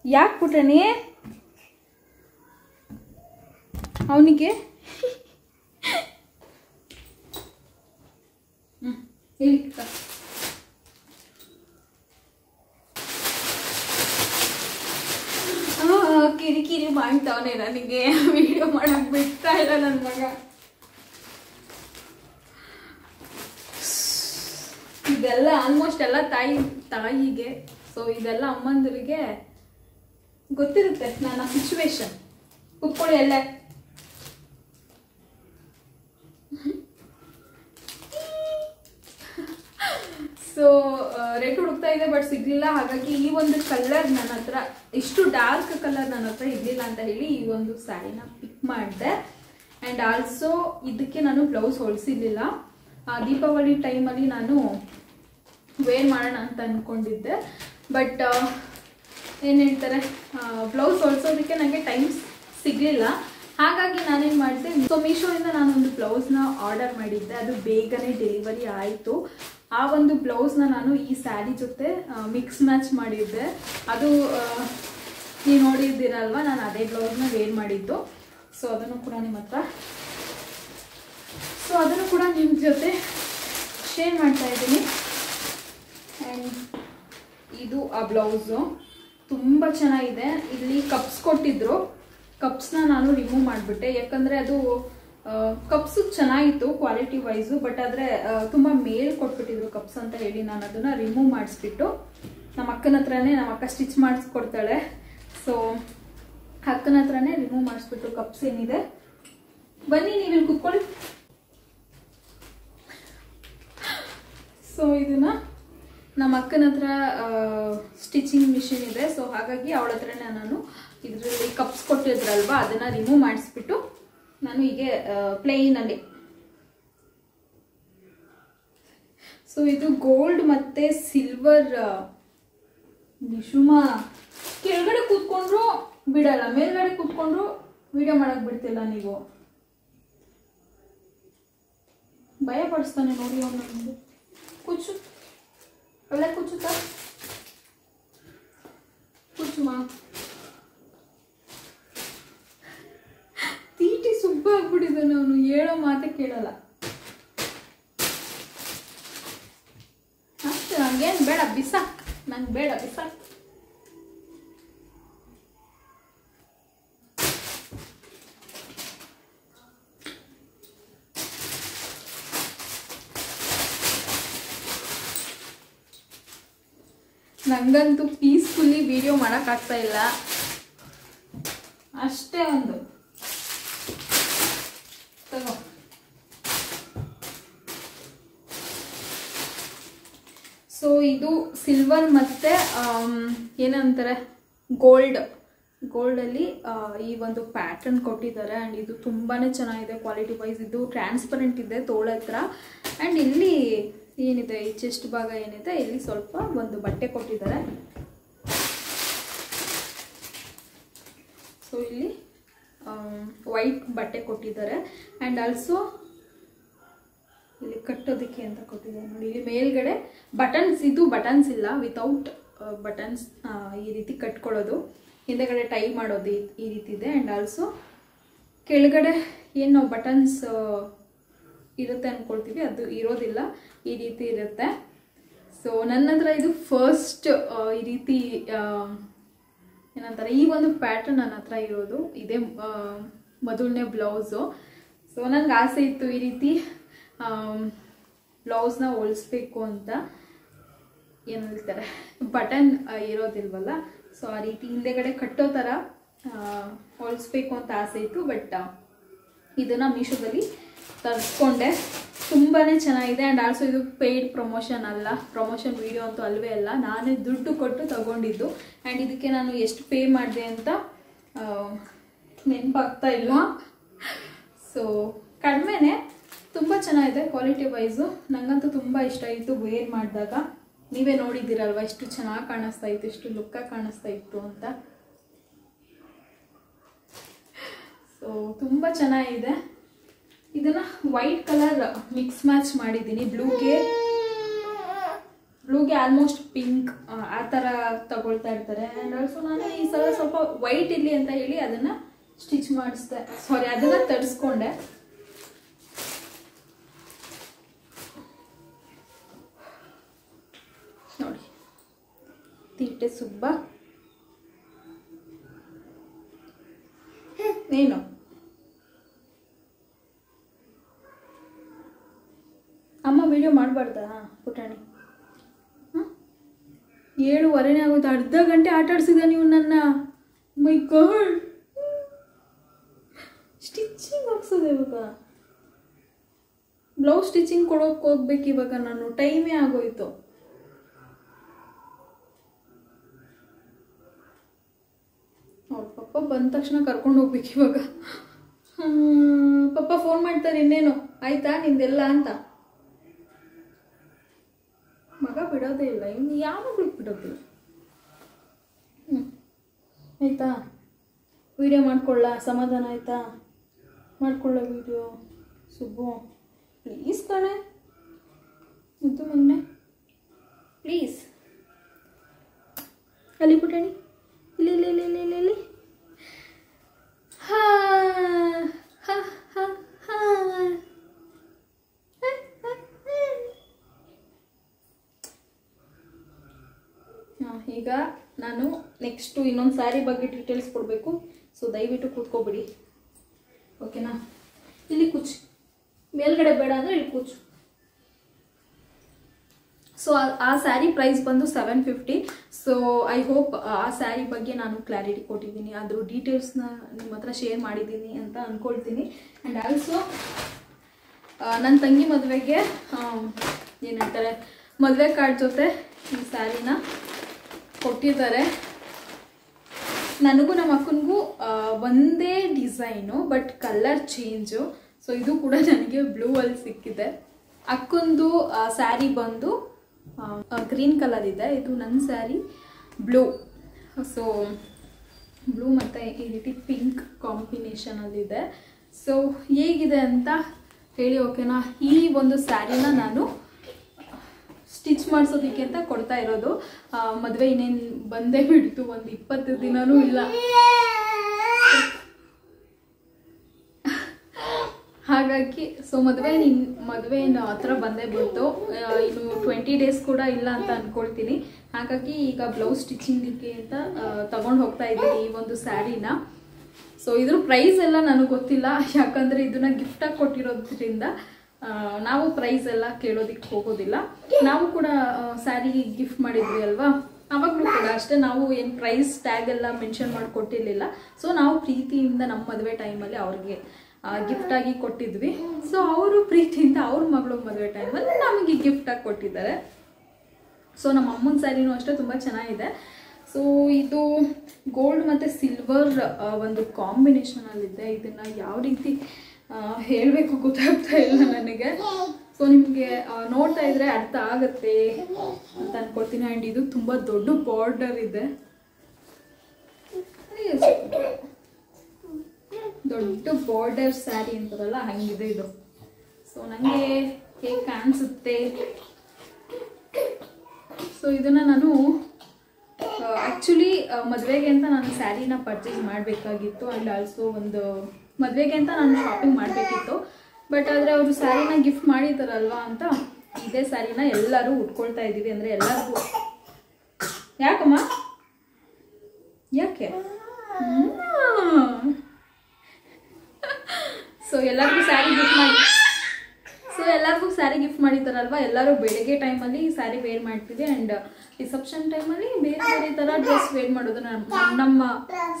ಯಾಕೆ ಪುಟ್ಟಣಿ ಅವನಿಗೆ ಕಿರಿಕಿರಿ ಮಾಡ್ತಾವನೆ, ನನಗೆ ವಿಡಿಯೋ ಮಾಡಕ್ ಬಿಡ್ತಾ ಇಲ್ಲ ನನ್ನ ಮಗ. ಇದೆಲ್ಲ ಆಲ್ಮೋಸ್ಟ್ ಎಲ್ಲ ತಾಯಿಗೆ, ಸೊ ಇದೆಲ್ಲ ಅಮ್ಮಂದರಿಗೆ ಗೊತ್ತಿರುತ್ತೆ ನನ್ನ ಸಿಚುವೇಶನ್. ಕುತ್ಕೊಳ್ಳಿ ಎಲ್ಲ. ಸೊ ರೆಡ್ ಹುಡುಕ್ತಾ ಇದೆ ಬಟ್ ಸಿಗ್ಲಿಲ್ಲ. ಹಾಗಾಗಿ ಈ ಒಂದು ಕಲರ್ ನನ್ನ ಹತ್ರ, ಇಷ್ಟು ಡಾರ್ಕ್ ಕಲರ್ ನನ್ನ ಹತ್ರ ಇರ್ಲಿಲ್ಲ ಅಂತ ಹೇಳಿ ಈ ಒಂದು ಸ್ಯಾರಿನ ಪಿಕ್ ಮಾಡಿದೆ. ಆ್ಯಂಡ್ ಆಲ್ಸೋ ಇದಕ್ಕೆ ನಾನು ಬ್ಲೌಸ್ ಹೊಲಿಸಿರ್ಲಿಲ್ಲ. ದೀಪಾವಳಿ ಟೈಮಲ್ಲಿ ನಾನು ವೇರ್ ಮಾಡೋಣ ಅಂತ ಅಂದ್ಕೊಂಡಿದ್ದೆ. ಬಟ್ ಏನು ಹೇಳ್ತಾರೆ, ಬ್ಲೌಸ್ ಹೊಲಿಸೋದಕ್ಕೆ ನನಗೆ ಟೈಮ್ ಸಿಗಲಿಲ್ಲ. ಹಾಗಾಗಿ ನಾನೇನು ಮಾಡಿದೆ, ಸೊ ಮೀಶೋಯಿಂದ ನಾನೊಂದು ಬ್ಲೌಸ್ನ ಆರ್ಡರ್ ಮಾಡಿದ್ದೆ. ಅದು ಬೇಗನೆ ಡೆಲಿವರಿ ಆಯಿತು. ಆ ಒಂದು ಬ್ಲೌಸ್ನ ನಾನು ಈ ಸ್ಯಾರಿ ಜೊತೆ ಮಿಕ್ಸ್ ಮ್ಯಾಚ್ ಮಾಡಿದ್ದೆ. ಅದು ನೀವು ನೋಡಿದ್ದೀರಲ್ವ, ನಾನು ಅದೇ ಬ್ಲೌಸ್ನ ವೇರ್ ಮಾಡಿದ್ದು. ಸೊ ಅದನ್ನು ಕೂಡ ನಿಮ್ಮ ಜೊತೆ ಶೇರ್ ಮಾಡ್ತಾ ಇದ್ದೀನಿ. ಆ್ಯಂಡ್ ಇದು ಆ ಬ್ಲೌಸು ತುಂಬ ಚೆನ್ನಾಗಿದೆ. ಇಲ್ಲಿ ಕಪ್ಸ್ ಕೊಟ್ಟಿದ್ರು, ಕಪ್ಸ್ನ ನಾನು ರಿಮೂವ್ ಮಾಡಿಬಿಟ್ಟೆ. ಯಾಕಂದರೆ ಅದು ಕಪ್ಸು ಚೆನ್ನಾಗಿತ್ತು ಕ್ವಾಲಿಟಿ ವೈಸು, ಬಟ್ ಆದರೆ ತುಂಬ ಮೇಲ್ ಕೊಟ್ಬಿಟ್ಟಿದ್ರು ಕಪ್ಸ್ ಅಂತ ಹೇಳಿ ನಾನು ಅದನ್ನು ರಿಮೂವ್ ಮಾಡಿಸ್ಬಿಟ್ಟು ನಮ್ಮ ಅಕ್ಕನ ಹತ್ರನೇ, ನಮ್ಮ ಅಕ್ಕ ಸ್ಟಿಚ್ ಮಾಡಿಸ್ಕೊಡ್ತಾಳೆ. ಸೊ ಅಕ್ಕನ ಹತ್ರನೇ ರಿಮೂವ್ ಮಾಡಿಸ್ಬಿಟ್ಟು ಕಪ್ಸ್ ಏನಿದೆ. ಬನ್ನಿ ನೀವಿಲ್ಲಿ ಕುತ್ಕೊಳ್ಳಿ. ಸೊ ಇದನ್ನು ನಮ್ಮ ಅಕ್ಕನ ಹತ್ರ ಸ್ಟಿಚಿಂಗ್ ಮಿಷಿನ್ ಇದೆ. ಸೊ ಹಾಗಾಗಿ ಅವಳ ಹತ್ರನೇ ನಾನು ಇದರಲ್ಲಿ ಕಪ್ಸ್ ಕೊಟ್ಟಿದ್ರಲ್ವ ಅದನ್ನು ರಿಮೂವ್ ಮಾಡಿಸ್ಬಿಟ್ಟು ನಾನು ಹೀಗೆ ಪ್ಲೇನಲ್ಲಿ. ಸೊ ಇದು ಗೋಲ್ಡ್ ಮತ್ತು ಸಿಲ್ವರ್. ನಿಶುಮಾ ಕೆಳಗಡೆ ಕೂತ್ಕೊಂಡ್ರು ಬಿಡಲ್ಲ, ಮೇಲ್ಗಡೆ ಕೂತ್ಕೊಂಡ್ರು ವಿಡಿಯೋ ಮಾಡಕ್ ಬಿಡ್ತಿಲ್ಲ. ನೀವು ಭಯ ಪಡಿಸ್ತಾನೆ ನೋಡಿ ಅವನು. ಕೂಚು ಅಲ್ಲ, ಕೂಚುತ್ತಾ ಕೂಚುಮಾ. ಕೇಳಲ್ಲ. ಅಷ್ಟೇ, ನಂಗೇನು ಬೇಡ, ಬಿಸಾಕ್, ನಂಗೆ ಬೇಡ, ಬಿಸಾಕ್. ನಂಗಂತೂ ಪೀಸ್ಫುಲ್ಲಿ ವಿಡಿಯೋ ಮಾಡೋಕ್ಕಾಗ್ತಾ ಇಲ್ಲ. ಅಷ್ಟೇ ಒಂದು ತಗೋ. ಸೊ ಇದು ಸಿಲ್ವರ್ ಮತ್ತು ಏನಂತಾರೆ ಗೋಲ್ಡಲ್ಲಿ ಈ ಒಂದು ಪ್ಯಾಟರ್ನ್ ಕೊಟ್ಟಿದ್ದಾರೆ. ಆ್ಯಂಡ್ ಇದು ತುಂಬಾ ಚೆನ್ನಾಗಿದೆ ಕ್ವಾಲಿಟಿ ವೈಸ್. ಇದು ಟ್ರಾನ್ಸ್ಪರೆಂಟ್ ಇದೆ ತೋಳ ಹತ್ರ. ಆ್ಯಂಡ್ ಇಲ್ಲಿ ಏನಿದೆ, ಈ ಚೆಸ್ಟ್ ಭಾಗ ಏನಿದೆ, ಇಲ್ಲಿ ಸ್ವಲ್ಪ ಒಂದು ಬಟ್ಟೆ ಕೊಟ್ಟಿದ್ದಾರೆ. ಸೊ ಇಲ್ಲಿ ವೈಟ್ ಬಟ್ಟೆ ಕೊಟ್ಟಿದ್ದಾರೆ. ಆ್ಯಂಡ್ ಆಲ್ಸೋ ಇಲ್ಲಿ ಕಟ್ಟೋದಕ್ಕೆ ಅಂತ ಕೊಟ್ಟಿದ್ದಾರೆ ನೋಡಿ. ಇಲ್ಲಿ ಮೇಲ್ಗಡೆ ಬಟನ್ಸ್, ಇದು ಬಟನ್ಸ್ ಇಲ್ಲ, ವಿತೌಟ್ ಬಟನ್ಸ್ ಈ ರೀತಿ ಕಟ್ಕೊಳ್ಳೋದು. ಹಿಂದೆಗಡೆ ಟೈ ಮಾಡೋದು ಈ ರೀತಿ ಇದೆ. ಆ್ಯಂಡ್ ಆಲ್ಸೋ ಕೆಳಗಡೆ ಏನು ನಾವು ಬಟನ್ಸ್ ಇರುತ್ತೆ ಅಂದ್ಕೊಳ್ತೀವಿ, ಅದು ಇರೋದಿಲ್ಲ, ಈ ರೀತಿ ಇರುತ್ತೆ. ಸೊ ನನ್ನ ಹತ್ರ ಇದು ಫಸ್ಟ್ ಈ ರೀತಿ ಏನಂತಾರೆ, ಈ ಒಂದು ಪ್ಯಾಟರ್ನ್ ನನ್ನ ಹತ್ರ ಇರೋದು ಇದೇ ಮೊದಲನೇ ಬ್ಲೌಸು. ಸೊ ನನಗೆ ಆಸೆ ಇತ್ತು ಈ ರೀತಿ ಬ್ಲೌಸ್ನ ಹೊಲಿಸ್ಬೇಕು ಅಂತ. ಏನು ಹೇಳ್ತಾರೆ, ಬಟನ್ ಇರೋದಿಲ್ವಲ್ಲ, ಸೊ ಆ ರೀತಿ ಹಿಂದೆಗಡೆ ಕಟ್ಟೋ ಥರ ಹೊಲಿಸ್ಬೇಕು ಅಂತ ಆಸೆ ಇತ್ತು. ಬಟ್ ಇದನ್ನು ಮೀಶೋದಲ್ಲಿ ತರಿಸ್ಕೊಂಡೆ. ತುಂಬಾ ಚೆನ್ನಾಗಿದೆ. ಆ್ಯಂಡ್ ಆಲ್ಸೋ ಇದು ಪೇಯ್ಡ್ ಪ್ರಮೋಷನ್ ಅಲ್ಲ, ಪ್ರಮೋಷನ್ ವಿಡಿಯೋ ಅಂತೂ ಅಲ್ವೇ ಅಲ್ಲ, ನಾನೇ ದುಡ್ಡು ಕೊಟ್ಟು ತಗೊಂಡಿದ್ದು. ಆ್ಯಂಡ್ ಇದಕ್ಕೆ ನಾನು ಎಷ್ಟು ಪೇ ಮಾಡಿದೆ ಅಂತ ನೆನಪಾಗ್ತಾ ಇಲ್ಲ. ಸೊ ಕಡಿಮೆನೇ, ತುಂಬ ಚೆನ್ನಾಗಿದೆ ಕ್ವಾಲಿಟಿ ವೈಸು. ನನಗಂತೂ ತುಂಬ ಇಷ್ಟ ಆಯಿತು ವೇರ್ ಮಾಡಿದಾಗ. ನೀವೇ ನೋಡಿದ್ದೀರಲ್ವ ಎಷ್ಟು ಚೆನ್ನಾಗಿ ಕಾಣಿಸ್ತಾ ಇತ್ತು, ಎಷ್ಟು ಲುಕ್ಕಾಗಿ ಕಾಣಿಸ್ತಾ ಇತ್ತು ಅಂತ. ಸೊ ತುಂಬ ಚೆನ್ನಾಗಿದೆ. ಇದನ್ನು ವೈಟ್ ಕಲರ್ ಮಿಕ್ಸ್ ಮ್ಯಾಚ್ ಮಾಡಿದ್ದೀನಿ. ಬ್ಲೂಗೆ ಆಲ್ಮೋಸ್ಟ್ ಪಿಂಕ್ ಆ ಥರ ತಗೊಳ್ತಾ ಇರ್ತಾರೆ. ಆ್ಯಂಡ್ ಆಲ್ಸೋ ನಾನು ಈ ಸಲ ಸ್ವಲ್ಪ ವೈಟ್ ಇರಲಿ ಅಂತ ಹೇಳಿ ಅದನ್ನು ಸ್ಟಿಚ್ ಮಾಡಿಸ್ದೆ, ಅದನ್ನು ತರಿಸ್ಕೊಂಡೆ. ನೋಡಿ, ತೀಟೆ ಸುಬ್ಬ ಏನು ಅಮ್ಮ ವಿಡಿಯೋ ಮಾಡಬಾರ್ದಾ ಪುಟಾಣಿ? 7:15 ಆಗೋದು, ಅರ್ಧ ಗಂಟೆ ಆಟ ಆಡಿಸಿದ ನೀವು ನನ್ನ. ಮೈ ಗಾಡ್, ಸ್ಟಿಚಿಂಗ್ ಹಾಕ್ಸೋದು ಇವಾಗ, ಬ್ಲೌಸ್ ಸ್ಟಿಚಿಂಗ್ ಕೊಡೋಕೆ ಹೋಗ್ಬೇಕು ಇವಾಗ ನಾನು. ಟೈಮೇ ಆಗೋಯ್ತು. ಅವ್ರ ಪಪ್ಪ ಬಂದ ತಕ್ಷಣ ಕರ್ಕೊಂಡು ಹೋಗ್ಬೇಕು ಇವಾಗ. ಪಪ್ಪ ಫೋನ್ ಮಾಡ್ತಾರೆ, ಇನ್ನೇನು ಆಯ್ತಾ ನಿಂದೆಲ್ಲ ಅಂತ. ಮಗ ಬಿಡೋದೇ ಇಲ್ಲ, ಇನ್ನು ಯಾವಾಗಲೂ ಬಿಡೋದಿಲ್ಲ. ಆಯಿತಾ, ವಿಡಿಯೋ ಮಾಡ್ಕೊಳ್ಳ, ಸಮಾಧಾನ ಆಯಿತಾ? ಮಾಡ್ಕೊಳ್ಳ ವಿಡಿಯೋ ಸುಬ್ಬು, ಪ್ಲೀಸ್ ಕಣೆ, ಮುದ್ದು ಮೊನ್ನೆ ಪ್ಲೀಸ್. ಅಲ್ಲಿ ಪುಟಾಣಿ, ಇಲ್ಲಿ ಇಲ್ಲಿ ಇಲ್ಲಿ ಇಲ್ಲಿ ಇಲ್ಲಿ ಹಾ ಹಾ ಹಾ ಹಾ. ಈಗ ನಾನು ನೆಕ್ಸ್ಟು ಇನ್ನೊಂದು ಸ್ಯಾರಿ ಬಗ್ಗೆ ಡೀಟೇಲ್ಸ್ ಕೊಡಬೇಕು. ಸೊ ದಯವಿಟ್ಟು ಕೂತ್ಕೊಬಿಡಿ, ಓಕೆನಾ? ಇಲ್ಲಿ ಕೂಚು, ಮೇಲ್ಗಡೆ ಬೇಡ ಅಂದರೆ ಇಲ್ಲಿ ಕೂಚು. ಸೊ ಆ ಸ್ಯಾರಿ ಪ್ರೈಸ್ ಬಂದು 750. ಸೊ ಐ ಹೋಪ್ ಆ ಸ್ಯಾರಿ ಬಗ್ಗೆ ನಾನು ಕ್ಲಾರಿಟಿ ಕೊಟ್ಟಿದ್ದೀನಿ, ಅದ್ರ ಡೀಟೇಲ್ಸ್ನ ನಿಮ್ಮ ಹತ್ರ ಶೇರ್ ಮಾಡಿದ್ದೀನಿ ಅಂತ ಅಂದ್ಕೊಳ್ತೀನಿ. ಆ್ಯಂಡ್ ಆಲ್ಸೋ ನನ್ನ ತಂಗಿ ಮದುವೆಗೆ ಏನು ಹೇಳ್ತಾರೆ, ಮದುವೆ ಕಾರ್ಡ್ ಜೊತೆ ಈ ಸ್ಯಾರಿನ ಕೊಟ್ಟಿದ್ದಾರೆ. ನನಗೂ ನಮ್ಮ ಅಕ್ಕನಿಗೂ ಒಂದೇ design, but colour change. So ಇದು ಕೂಡ ನನಗೆ ಬ್ಲೂ ಅಲ್ಲಿ ಸಿಕ್ಕಿದೆ. ಅಕ್ಕಂದು ಸ್ಯಾರಿ ಬಂದು ಗ್ರೀನ್ ಕಲರ್ ಇದೆ, ಇದು ನನ್ನ ಸ್ಯಾರಿ ಬ್ಲೂ. ಸೊ ಬ್ಲೂ ಮತ್ತು ಈ ರೀತಿ ಪಿಂಕ್ ಕಾಂಬಿನೇಷನಲ್ಲಿದೆ. ಸೊ ಹೇಗಿದೆ ಅಂತ ಹೇಳಿ, ಓಕೆನಾ? ಈ ಒಂದು ಸ್ಯಾರಿನ ನಾನು ಸ್ಟಿಚ್ ಮಾಡಿಸೋದಕ್ಕೆ ಅಂತ ಕೊಡ್ತಾ ಇರೋದು. ಮದುವೆ ಇನ್ನೇನು ಬಂದೇ ಬಿಡ್ತು, ಒಂದು 20 ದಿನನೂ ಇಲ್ಲ. ಹಾಗೆ ಹಾಗಾಗಿ ಸೊ ಮದುವೆ ಹತ್ರ ಬಂದೇ ಬಿಡ್ತು. ಇನ್ನು 20 ಡೇಸ್ ಕೂಡ ಇಲ್ಲ ಅಂತ ಅನ್ಕೊಳ್ತೀನಿ. ಹಾಗಾಗಿ ಈಗ ಬ್ಲೌಸ್ ಸ್ಟಿಚಿಂಗಿಗೆ ಅಂತ ತಗೊಂಡು ಹೋಗ್ತಾ ಇದ್ದೀನಿ ಈ ಒಂದು ಸ್ಯಾರಿನ. ಸೊ ಇದ್ರ ಪ್ರೈಸ್ ಎಲ್ಲ ನನಗೆ ಗೊತ್ತಿಲ್ಲ, ಯಾಕಂದರೆ ಇದನ್ನ ಗಿಫ್ಟಾಗಿ ಕೊಟ್ಟಿರೋದ್ರಿಂದ ನಾವು ಪ್ರೈಸ್ ಎಲ್ಲ ಕೇಳೋದಕ್ಕೆ ಹೋಗೋದಿಲ್ಲ. ನಾವು ಕೂಡ ಸ್ಯಾರಿ ಗಿಫ್ಟ್ ಮಾಡಿದ್ವಿ ಅಲ್ವಾ, ಅವಾಗಲೂ ಕೂಡ ಅಷ್ಟೇ, ನಾವು ಏನು ಪ್ರೈಸ್ ಟ್ಯಾಗ್ ಎಲ್ಲ ಮೆನ್ಷನ್ ಮಾಡಿ ಕೊಟ್ಟಿರಲಿಲ್ಲ. ಸೊ ನಾವು ಪ್ರೀತಿಯಿಂದ ನಮ್ಮ ಮದುವೆ ಟೈಮಲ್ಲಿ ಅವ್ರಿಗೆ ಗಿಫ್ಟಾಗಿ ಕೊಟ್ಟಿದ್ವಿ. ಸೊ ಅವರು ಪ್ರೀತಿಯಿಂದ ಅವ್ರ ಮಗಳು ಮದುವೆ ಟೈಮಲ್ಲಿ ನಮಗೆ ಗಿಫ್ಟಾಗಿ ಕೊಟ್ಟಿದ್ದಾರೆ. ಸೊ ನಮ್ಮ ಅಮ್ಮನ ಸ್ಯಾರಿನೂ ಅಷ್ಟೇ ತುಂಬ ಚೆನ್ನಾಗಿದೆ. ಸೊ ಇದು ಗೋಲ್ಡ್ ಮತ್ತು ಸಿಲ್ವರ್ ಒಂದು ಕಾಂಬಿನೇಷನಲ್ಲಿದೆ. ಇದನ್ನು ಯಾವ ರೀತಿ ಹೇಳಬೇಕು ಗೊತ್ತಾಗ್ತಾ ಇಲ್ಲ ನನಗೆ. ಸೊ ನಿಮಗೆ ನೋಡ್ತಾ ಇದ್ರೆ ಅರ್ಥ ಆಗುತ್ತೆ ಅಂತ ಅನ್ಕೊಳ್ತೀನಿ. ಆ್ಯಂಡ್ ಇದು ತುಂಬ ದೊಡ್ಡ ಬಾರ್ಡರ್ ಇದೆ, ದೊಡ್ಡ ಬಾರ್ಡರ್ ಸ್ಯಾರಿ ಅಂತಾರಲ್ಲ ಹಂಗಿದೆ ಇದು. ಸೊ ನನಗೆ ಹೇಗೆ ಕಾಣಿಸುತ್ತೆ. ಸೊ ಇದನ್ನು ನಾನು ಆ್ಯಕ್ಚುಲಿ ಮದುವೆಗೆ ಅಂತ ನಾನು ಸ್ಯಾರಿನ ಪರ್ಚೇಸ್ ಮಾಡಬೇಕಾಗಿತ್ತು. ಆ್ಯಂಡ್ ಆಲ್ಸೋ ಒಂದು ಮದುವೆಗೆ ಅಂತ ನಾನು ಶಾಪಿಂಗ್ ಮಾಡಬೇಕಿತ್ತು. ಬಟ್ ಆದರೆ ಅವರು ಸ್ಯಾರಿನ ಗಿಫ್ಟ್ ಮಾಡಿದ್ದಾರಲ್ವಾ ಅಂತ ಇದೇ ಸ್ಯಾರಿನ ಎಲ್ಲರೂ ಉಟ್ಕೊಳ್ತಾ ಇದ್ದೀವಿ. ಅಂದರೆ ಎಲ್ಲರಿಗೂ ಯಾಕಮ್ಮ ಯಾಕೆ ಸೊ ಎಲ್ಲರಿಗೂ ಸ್ಯಾರಿ ಗಿಫ್ಟ್ ಮಾಡಿದ್ದಾರಲ್ವಾ, ಎಲ್ಲರೂ ಬೆಳಗ್ಗೆ ಟೈಮಲ್ಲಿ ಸ್ಯಾರಿ ವೇರ್ ಮಾಡ್ತೀವಿ. ಆ್ಯಂಡ್ ರಿಸೆಪ್ಷನ್ ಟೈಮಲ್ಲಿ ಬೇರೆ ಬೇರೆ ಥರ ಡ್ರೆಸ್ ವೇರ್ ಮಾಡೋದು ನಮ್ಮ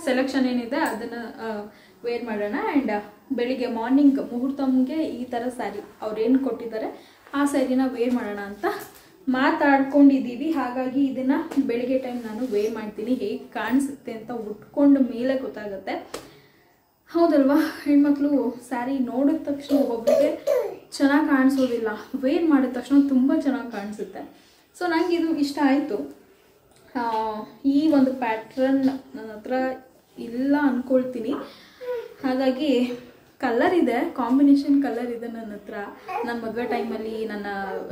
ಸೆಲೆಕ್ಷನ್ ಏನಿದೆ ಅದನ್ನು ವೇರ್ ಮಾಡೋಣ. ಆ್ಯಂಡ್ ಬೆಳಿಗ್ಗೆ ಮಾರ್ನಿಂಗ್ ಮುಹೂರ್ತಮ್ಗೆ ಈ ಥರ ಸ್ಯಾರಿ ಅವ್ರೇನು ಕೊಟ್ಟಿದ್ದಾರೆ ಆ ಸ್ಯಾರಿನ ವೇರ್ ಮಾಡೋಣ ಅಂತ ಮಾತಾಡ್ಕೊಂಡಿದ್ದೀವಿ. ಹಾಗಾಗಿ ಇದನ್ನು ಬೆಳಿಗ್ಗೆ ಟೈಮ್ ನಾನು ವೇರ್ ಮಾಡ್ತೀನಿ. ಹೇಗೆ ಕಾಣಿಸುತ್ತೆ ಅಂತ ಉಟ್ಕೊಂಡ ಮೇಲೆ ಗೊತ್ತಾಗುತ್ತೆ, ಹೌದಲ್ವಾ. ಹೆಣ್ಮಕ್ಳು ಸ್ಯಾರಿ ನೋಡಿದ ತಕ್ಷಣ ಒಬ್ಬೊಬ್ಬರಿಗೆ ಚೆನ್ನಾಗಿ ಕಾಣಿಸೋದಿಲ್ಲ, ವೇರ್ ಮಾಡಿದ ತಕ್ಷಣ ತುಂಬ ಚೆನ್ನಾಗಿ ಕಾಣಿಸುತ್ತೆ. ಸೊ ನನಗೆ ಇದು ಇಷ್ಟ ಆಯಿತು. ಈ ಒಂದು ಪ್ಯಾಟ್ರನ್ ನನ್ನ ಹತ್ರ ಇಲ್ಲ ಅಂದ್ಕೊಳ್ತೀನಿ. ಹಾಗಾಗಿ ಕಲರ್ ಇದೆ, ಕಾಂಬಿನೇಷನ್ ಕಲರ್ ಇದೆ ನನ್ನ ಹತ್ರ. ನನ್ನ ಮದುವೆ ಟೈಮಲ್ಲಿ ನನ್ನ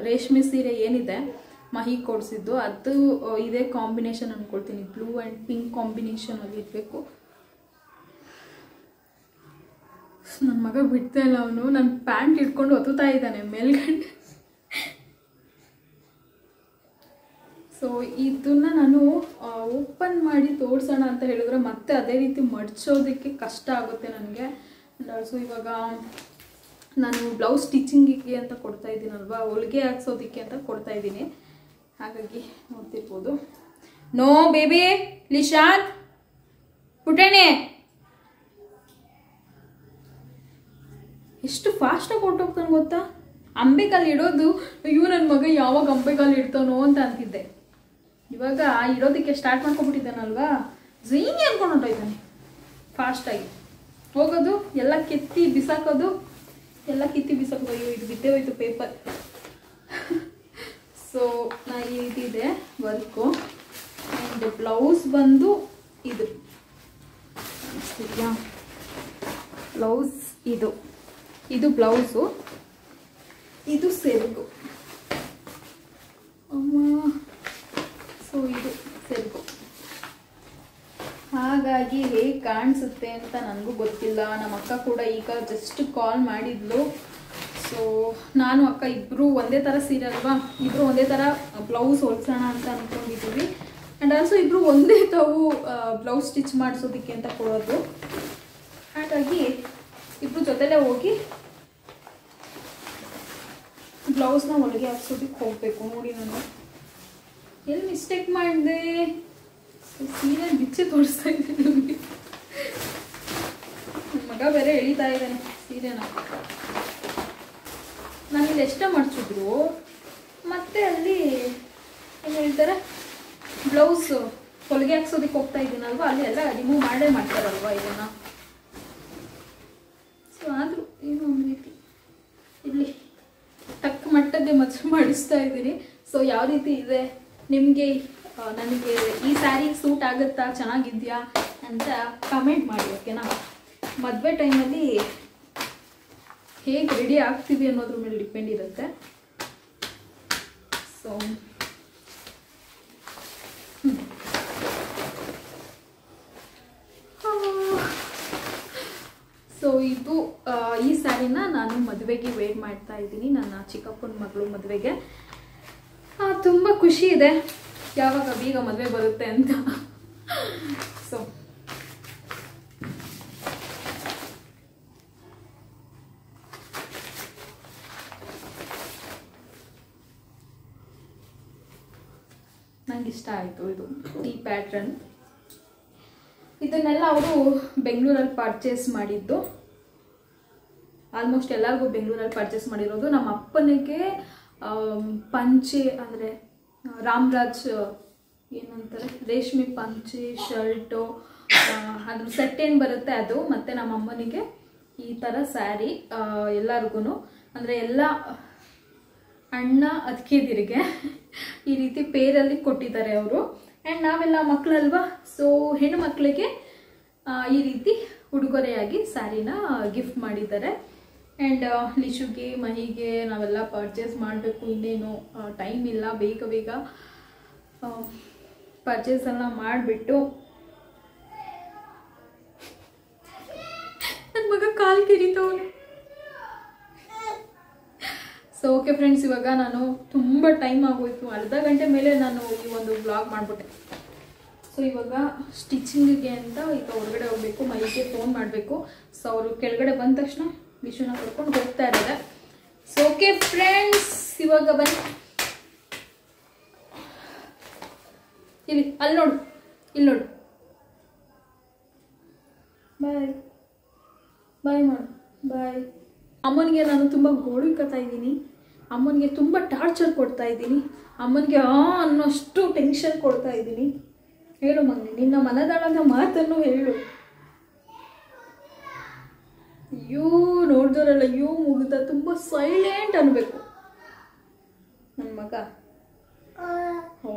ರೇಷ್ಮೆ ಸೀರೆ ಏನಿದೆ ಮಹಿ ಕೊಡಿಸಿದ್ದು ಅದು ಇದೇ ಕಾಂಬಿನೇಷನ್ ಅಂದ್ಕೊಳ್ತೀನಿ. ಬ್ಲೂ ಆ್ಯಂಡ್ ಪಿಂಕ್ ಕಾಂಬಿನೇಷನಲ್ಲಿ ಇರಬೇಕು. ನನ್ನ ಮಗ ಬಿಡ್ತಾ ಇಲ್ಲ, ಅವನು ನನ್ನ ಪ್ಯಾಂಟ್ ಇಟ್ಕೊಂಡು ಒತ್ತುತ್ತಾ ಇದ್ದಾನೆ ಮೇಲ್ಗಡೆ. ಸೊ ಇದನ್ನ ನಾನು ಓಪನ್ ಮಾಡಿ ತೋರಿಸೋಣ ಅಂತ ಹೇಳಿದ್ರೆ ಮತ್ತೆ ಅದೇ ರೀತಿ ಮಡ್ಚೋದಕ್ಕೆ ಕಷ್ಟ ಆಗುತ್ತೆ ನನಗೆ. ಆ್ಯಂಡ್ ಆಲ್ಸೋ ಇವಾಗ ನಾನು ಬ್ಲೌಸ್ ಸ್ಟಿಚಿಂಗಿಗೆ ಅಂತ ಕೊಡ್ತಾ ಇದ್ದೀನಲ್ವಾ, ಹೊಲಿಗೆ ಹಾಕ್ಸೋದಕ್ಕೆ ಅಂತ ಕೊಡ್ತಾ ಇದ್ದೀನಿ. ಹಾಗಾಗಿ ನೋಡ್ತಿರ್ಬೋದು. ನೋ ಬೇಬಿ ಲಿಶಾಂತ್ ಪುಟಣೆ ಎಷ್ಟು ಫಾಸ್ಟಾಗಿ ಹೊರಟೋಗ್ತಾನೆ ಗೊತ್ತಾ. ಅಂಬೆಕಾಲು ಇಡೋದು ಅಯ್ಯೋ ನನ್ನ ಮಗ ಯಾವಾಗ ಅಂಬೆಕಾಲು ಇಡ್ತಾನೋ ಅಂತ ಅಂತಿದ್ದೆ. ಇವಾಗ ಇಡೋದಕ್ಕೆ ಸ್ಟಾರ್ಟ್ ಮಾಡ್ಕೊಬಿಟ್ಟಿದ್ದಾನಲ್ವಾ, ಝೀಂಗ್ ಅನ್ಕೊಂಡು ಹೊಂಟೋಯ್ತಾನೆ ಫಾಸ್ಟಾಗಿ. ಹೋಗೋದು ಎಲ್ಲ ಕಿತ್ತಿ ಬಿಸಾಕೋದು. ಅಯ್ಯೋ ಇದು ಬಿದ್ದೇ ಹೋಯ್ತು ಪೇಪರ್. ಸೊ ನಾ ಈ ರೀತಿ ಇದೆ ವರ್ಕು. ಆ್ಯಂಡ್ ಬ್ಲೌಸ್ ಬಂದು ಇದು ಬ್ಲೌಸ್ ಇದು ಬ್ಲೌಸು, ಇದು ಸೆರಗು. ಸೊ ಇದು ಸೆರಗು. ಹಾಗಾಗಿ ಹೇಗೆ ಕಾಣಿಸುತ್ತೆ ಅಂತ ನನಗೂ ಗೊತ್ತಿಲ್ಲ. ನಮ್ಮ ಅಕ್ಕ ಕೂಡ ಈಗ ಜಸ್ಟ್ ಕಾಲ್ ಮಾಡಿದ್ಲು. ಸೊ ನಾನು ಅಕ್ಕ ಇಬ್ಬರು ಒಂದೇ ಥರ ಸೀರೆ ಅಲ್ವಾ, ಇಬ್ಬರು ಒಂದೇ ಥರ ಬ್ಲೌಸ್ ಹೊಲ್ಸೋಣ ಅಂತ ಅಂದ್ಕೊಂಡಿದ್ದೀವಿ. ಆ್ಯಂಡ್ ಆಲ್ಸೋ ಇಬ್ಬರು ಒಂದೇ ತಾವು ಬ್ಲೌಸ್ ಸ್ಟಿಚ್ ಮಾಡಿಸೋದಕ್ಕೆ ಅಂತ ಕೊಡೋದು. ಹಾಗಾಗಿ ಇಬ್ಬರು ಜೊತೆಲೇ ಹೋಗಿ ಬ್ಲೌಸ್ನ ಹೊಲಿಗೆ ಹಾಕ್ಸೋದಕ್ಕೆ ಹೋಗಬೇಕು. ನೋಡಿ ನಾನು ಎಲ್ಲಿ ಮಿಸ್ಟೇಕ್ ಮಾಡಿದೆ, ಸೀರೆ ಬಿಚ್ಚಿ ತೋರಿಸ್ತಾ ಇದ್ದೀನಿ ನಮಗೆ. ನನ್ನ ಮಗ ಬೇರೆ ಎಳಿತಾ ಇದ್ದಾನೆ ಸೀರೆನ. ನಾನಿಲ್ಲಿ ಎಷ್ಟೇ ಮಡ್ಚಿದ್ರು ಮತ್ತೆ ಅಲ್ಲಿ ಏನು ಹೇಳ್ತಾರೆ ಬ್ಲೌಸ್ ಹೊಲಿಗೆ ಹಾಕ್ಸೋದಕ್ಕೆ ಹೋಗ್ತಾ ಇದ್ದೀನಲ್ವ, ಅಲ್ಲಿ ಎಲ್ಲ ರಿಮೂವ್ ಮಾಡ್ತಾರಲ್ವ ಇದನ್ನು. ಸೊ ಆದರೂ ಏನೋ ಒಂದು ರೀತಿ ಇಲ್ಲಿ ತಕ್ಕ ಮಟ್ಟಕ್ಕೆ ಮಾಡಿಸ್ತಾ ಇದ್ದೀನಿ. ಸೊ ಯಾವ ರೀತಿ ಇದೆ ನಿಮಗೆ, ನನಗೆ ಈ ಸ್ಯಾರಿ ಸೂಟ್ ಆಗುತ್ತಾ, ಚೆನ್ನಾಗಿದೆಯಾ ಅಂತ ಕಮೆಂಟ್ ಮಾಡಿ, ಓಕೆನಾ. ಮದುವೆ ಟೈಮಲ್ಲಿ ಹೇಗೆ ರೆಡಿ ಆಗ್ತೀವಿ ಅನ್ನೋದ್ರ ಮೇಲೆ ಡಿಪೆಂಡ್ ಇರುತ್ತೆ. ಸೊ ಇದು ಈ ಸ್ಯಾರಿನ ನಾನು ಮದುವೆಗೆ ವೇರ್ ಮಾಡ್ತಾ ಇದ್ದೀನಿ, ನನ್ನ ಚಿಕ್ಕಪ್ಪನ ಮಗಳು ಮದುವೆಗೆ. ತುಂಬ ಖುಷಿ ಇದೆ ಯಾವಾಗ ಬೇಗ ಮದುವೆ ಬರುತ್ತೆ ಅಂತ. ಸೊ ನಂಗೆ ಇಷ್ಟ ಆಯಿತು ಇದು ಈ ಪ್ಯಾಟ್ರನ್. ಇದನ್ನೆಲ್ಲ ಅವರು ಬೆಂಗಳೂರಲ್ಲಿ ಪರ್ಚೇಸ್ ಮಾಡಿದ್ದು. ಆಲ್ಮೋಸ್ಟ್ ಎಲ್ಲರಿಗೂ ಬೆಂಗಳೂರಲ್ಲಿ ಪರ್ಚೇಸ್ ಮಾಡಿರೋದು. ನಮ್ಮ ಅಪ್ಪನಿಗೆ ಪಂಚೆ ಅಂದರೆ ರಾಮರಾಜ್ ಏನಂತಾರೆ ರೇಷ್ಮೆ ಪಂಚೆ ಶರ್ಟು ಅದ್ರ ಸೆಟ್ ಏನು ಬರುತ್ತೆ ಅದು, ಮತ್ತು ನಮ್ಮ ಅಮ್ಮನಿಗೆ ಈ ಥರ ಸ್ಯಾರಿ ಎಲ್ಲರಿಗೂ ಅಂದರೆ ಎಲ್ಲ ಅಣ್ಣ ಅದಕ್ಕಿದಿರಿಗೆ ಈ ರೀತಿ ಪೇರಲ್ಲಿ ಕೊಟ್ಟಿದ್ದಾರೆ ಅವರು. ಆ್ಯಂಡ್ ನಾವೆಲ್ಲ ಮಕ್ಕಳಲ್ವಾ, ಸೊ ಹೆಣ್ಣು ಮಕ್ಕಳಿಗೆ ಈ ರೀತಿ ಉಡುಗೊರೆಯಾಗಿ ಸ್ಯಾರಿನ ಗಿಫ್ಟ್ ಮಾಡಿದ್ದಾರೆ. ಆ್ಯಂಡ್ ಲಿಶುಗೆ ಮಹಿಗೆ ನಾವೆಲ್ಲ ಪರ್ಚೇಸ್ ಮಾಡಬೇಕು, ಇನ್ನೇನು ಟೈಮ್ ಇಲ್ಲ, ಬೇಗ ಬೇಗ ಪರ್ಚೇಸ್ ಎಲ್ಲ ಮಾಡಿಬಿಟ್ಟು. ನನ್ನ ಮಗ ಕಾಲು ಕಿರಿತವನು. ಸೊ ಓಕೆ ಫ್ರೆಂಡ್ಸ್, ಇವಾಗ ನಾನು ತುಂಬ ಟೈಮ್ ಆಗೋಯ್ತು, ಅರ್ಧ ಗಂಟೆ ಮೇಲೆ ನಾನು ಈ ಒಂದು ವ್ಲಾಗ್ ಮಾಡಿಬಿಟ್ಟೆ. ಸೊ ಇವಾಗ ಸ್ಟಿಚಿಂಗಿಗೆ ಅಂತ ಈಗ ಹೊರಗಡೆ ಹೋಗಬೇಕು, ಮೈಗೆ ಫೋನ್ ಮಾಡಬೇಕು. ಸೊ ಅವರು ಕೆಳಗಡೆ ಬಂದ ತಕ್ಷಣ ವಿಷುನ ಕರ್ಕೊಂಡು ಹೋಗ್ತಾ ಇದ್ದಾರೆ. ಸೊ ಓಕೆ ಫ್ರೆಂಡ್ಸ್, ಇವಾಗ ಬನ್ನಿ, ಇಲ್ಲಿ ಅಲ್ಲಿ ನೋಡು, ಇಲ್ಲಿ ನೋಡು, ಬಾಯ್ ಬಾಯ್ ಮಾಡು, ಬಾಯ್. ಅಮ್ಮನಿಗೆ ನಾನು ತುಂಬ ಗೋಳು ಕತ್ತಾ ಇದ್ದೀನಿ, ಅಮ್ಮನಿಗೆ ತುಂಬ ಟಾರ್ಚರ್ ಕೊಡ್ತಾ ಇದ್ದೀನಿ, ಅಮ್ಮನಿಗೆ ಅನ್ನೋಷ್ಟು ಟೆನ್ಷನ್ ಕೊಡ್ತಾ ಇದ್ದೀನಿ. ಹೇಳು ಮಗನೇ, ನಿನ್ನ ಮನದಾಳದ ಮಾತನ್ನು ಹೇಳು. ಅಯ್ಯೋ ನೋಡಿದವರಲ್ಲ, ಅಯ್ಯೋ ಮುಗಿದ ತುಂಬ ಸೈಲೆಂಟ್ ಅನ್ಬೇಕು ನನ್ನ ಮಗ. ಓ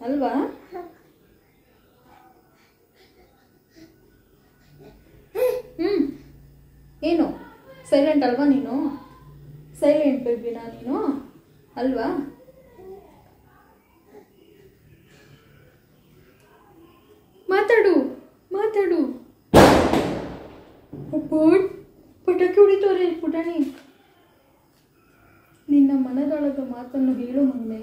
ಅಲ್ವಾ? ಏನು ಸೈಲೆಂಟ್ ಅಲ್ವಾ ನೀನು? ಸೈಲೆಂಟ್ ಬೇಬಿನಾ ನೀನು ಅಲ್ವಾ? ಮಾತಾಡು ಮಾತಾಡು. ಪಟಾಕಿ ಹೊಡಿತವ್ರೆ ಪುಟಾಣಿ. ನಿನ್ನ ಮನದೊಳಗ ಮಾತನ್ನು ಹೇಳು ಮಗನೇ.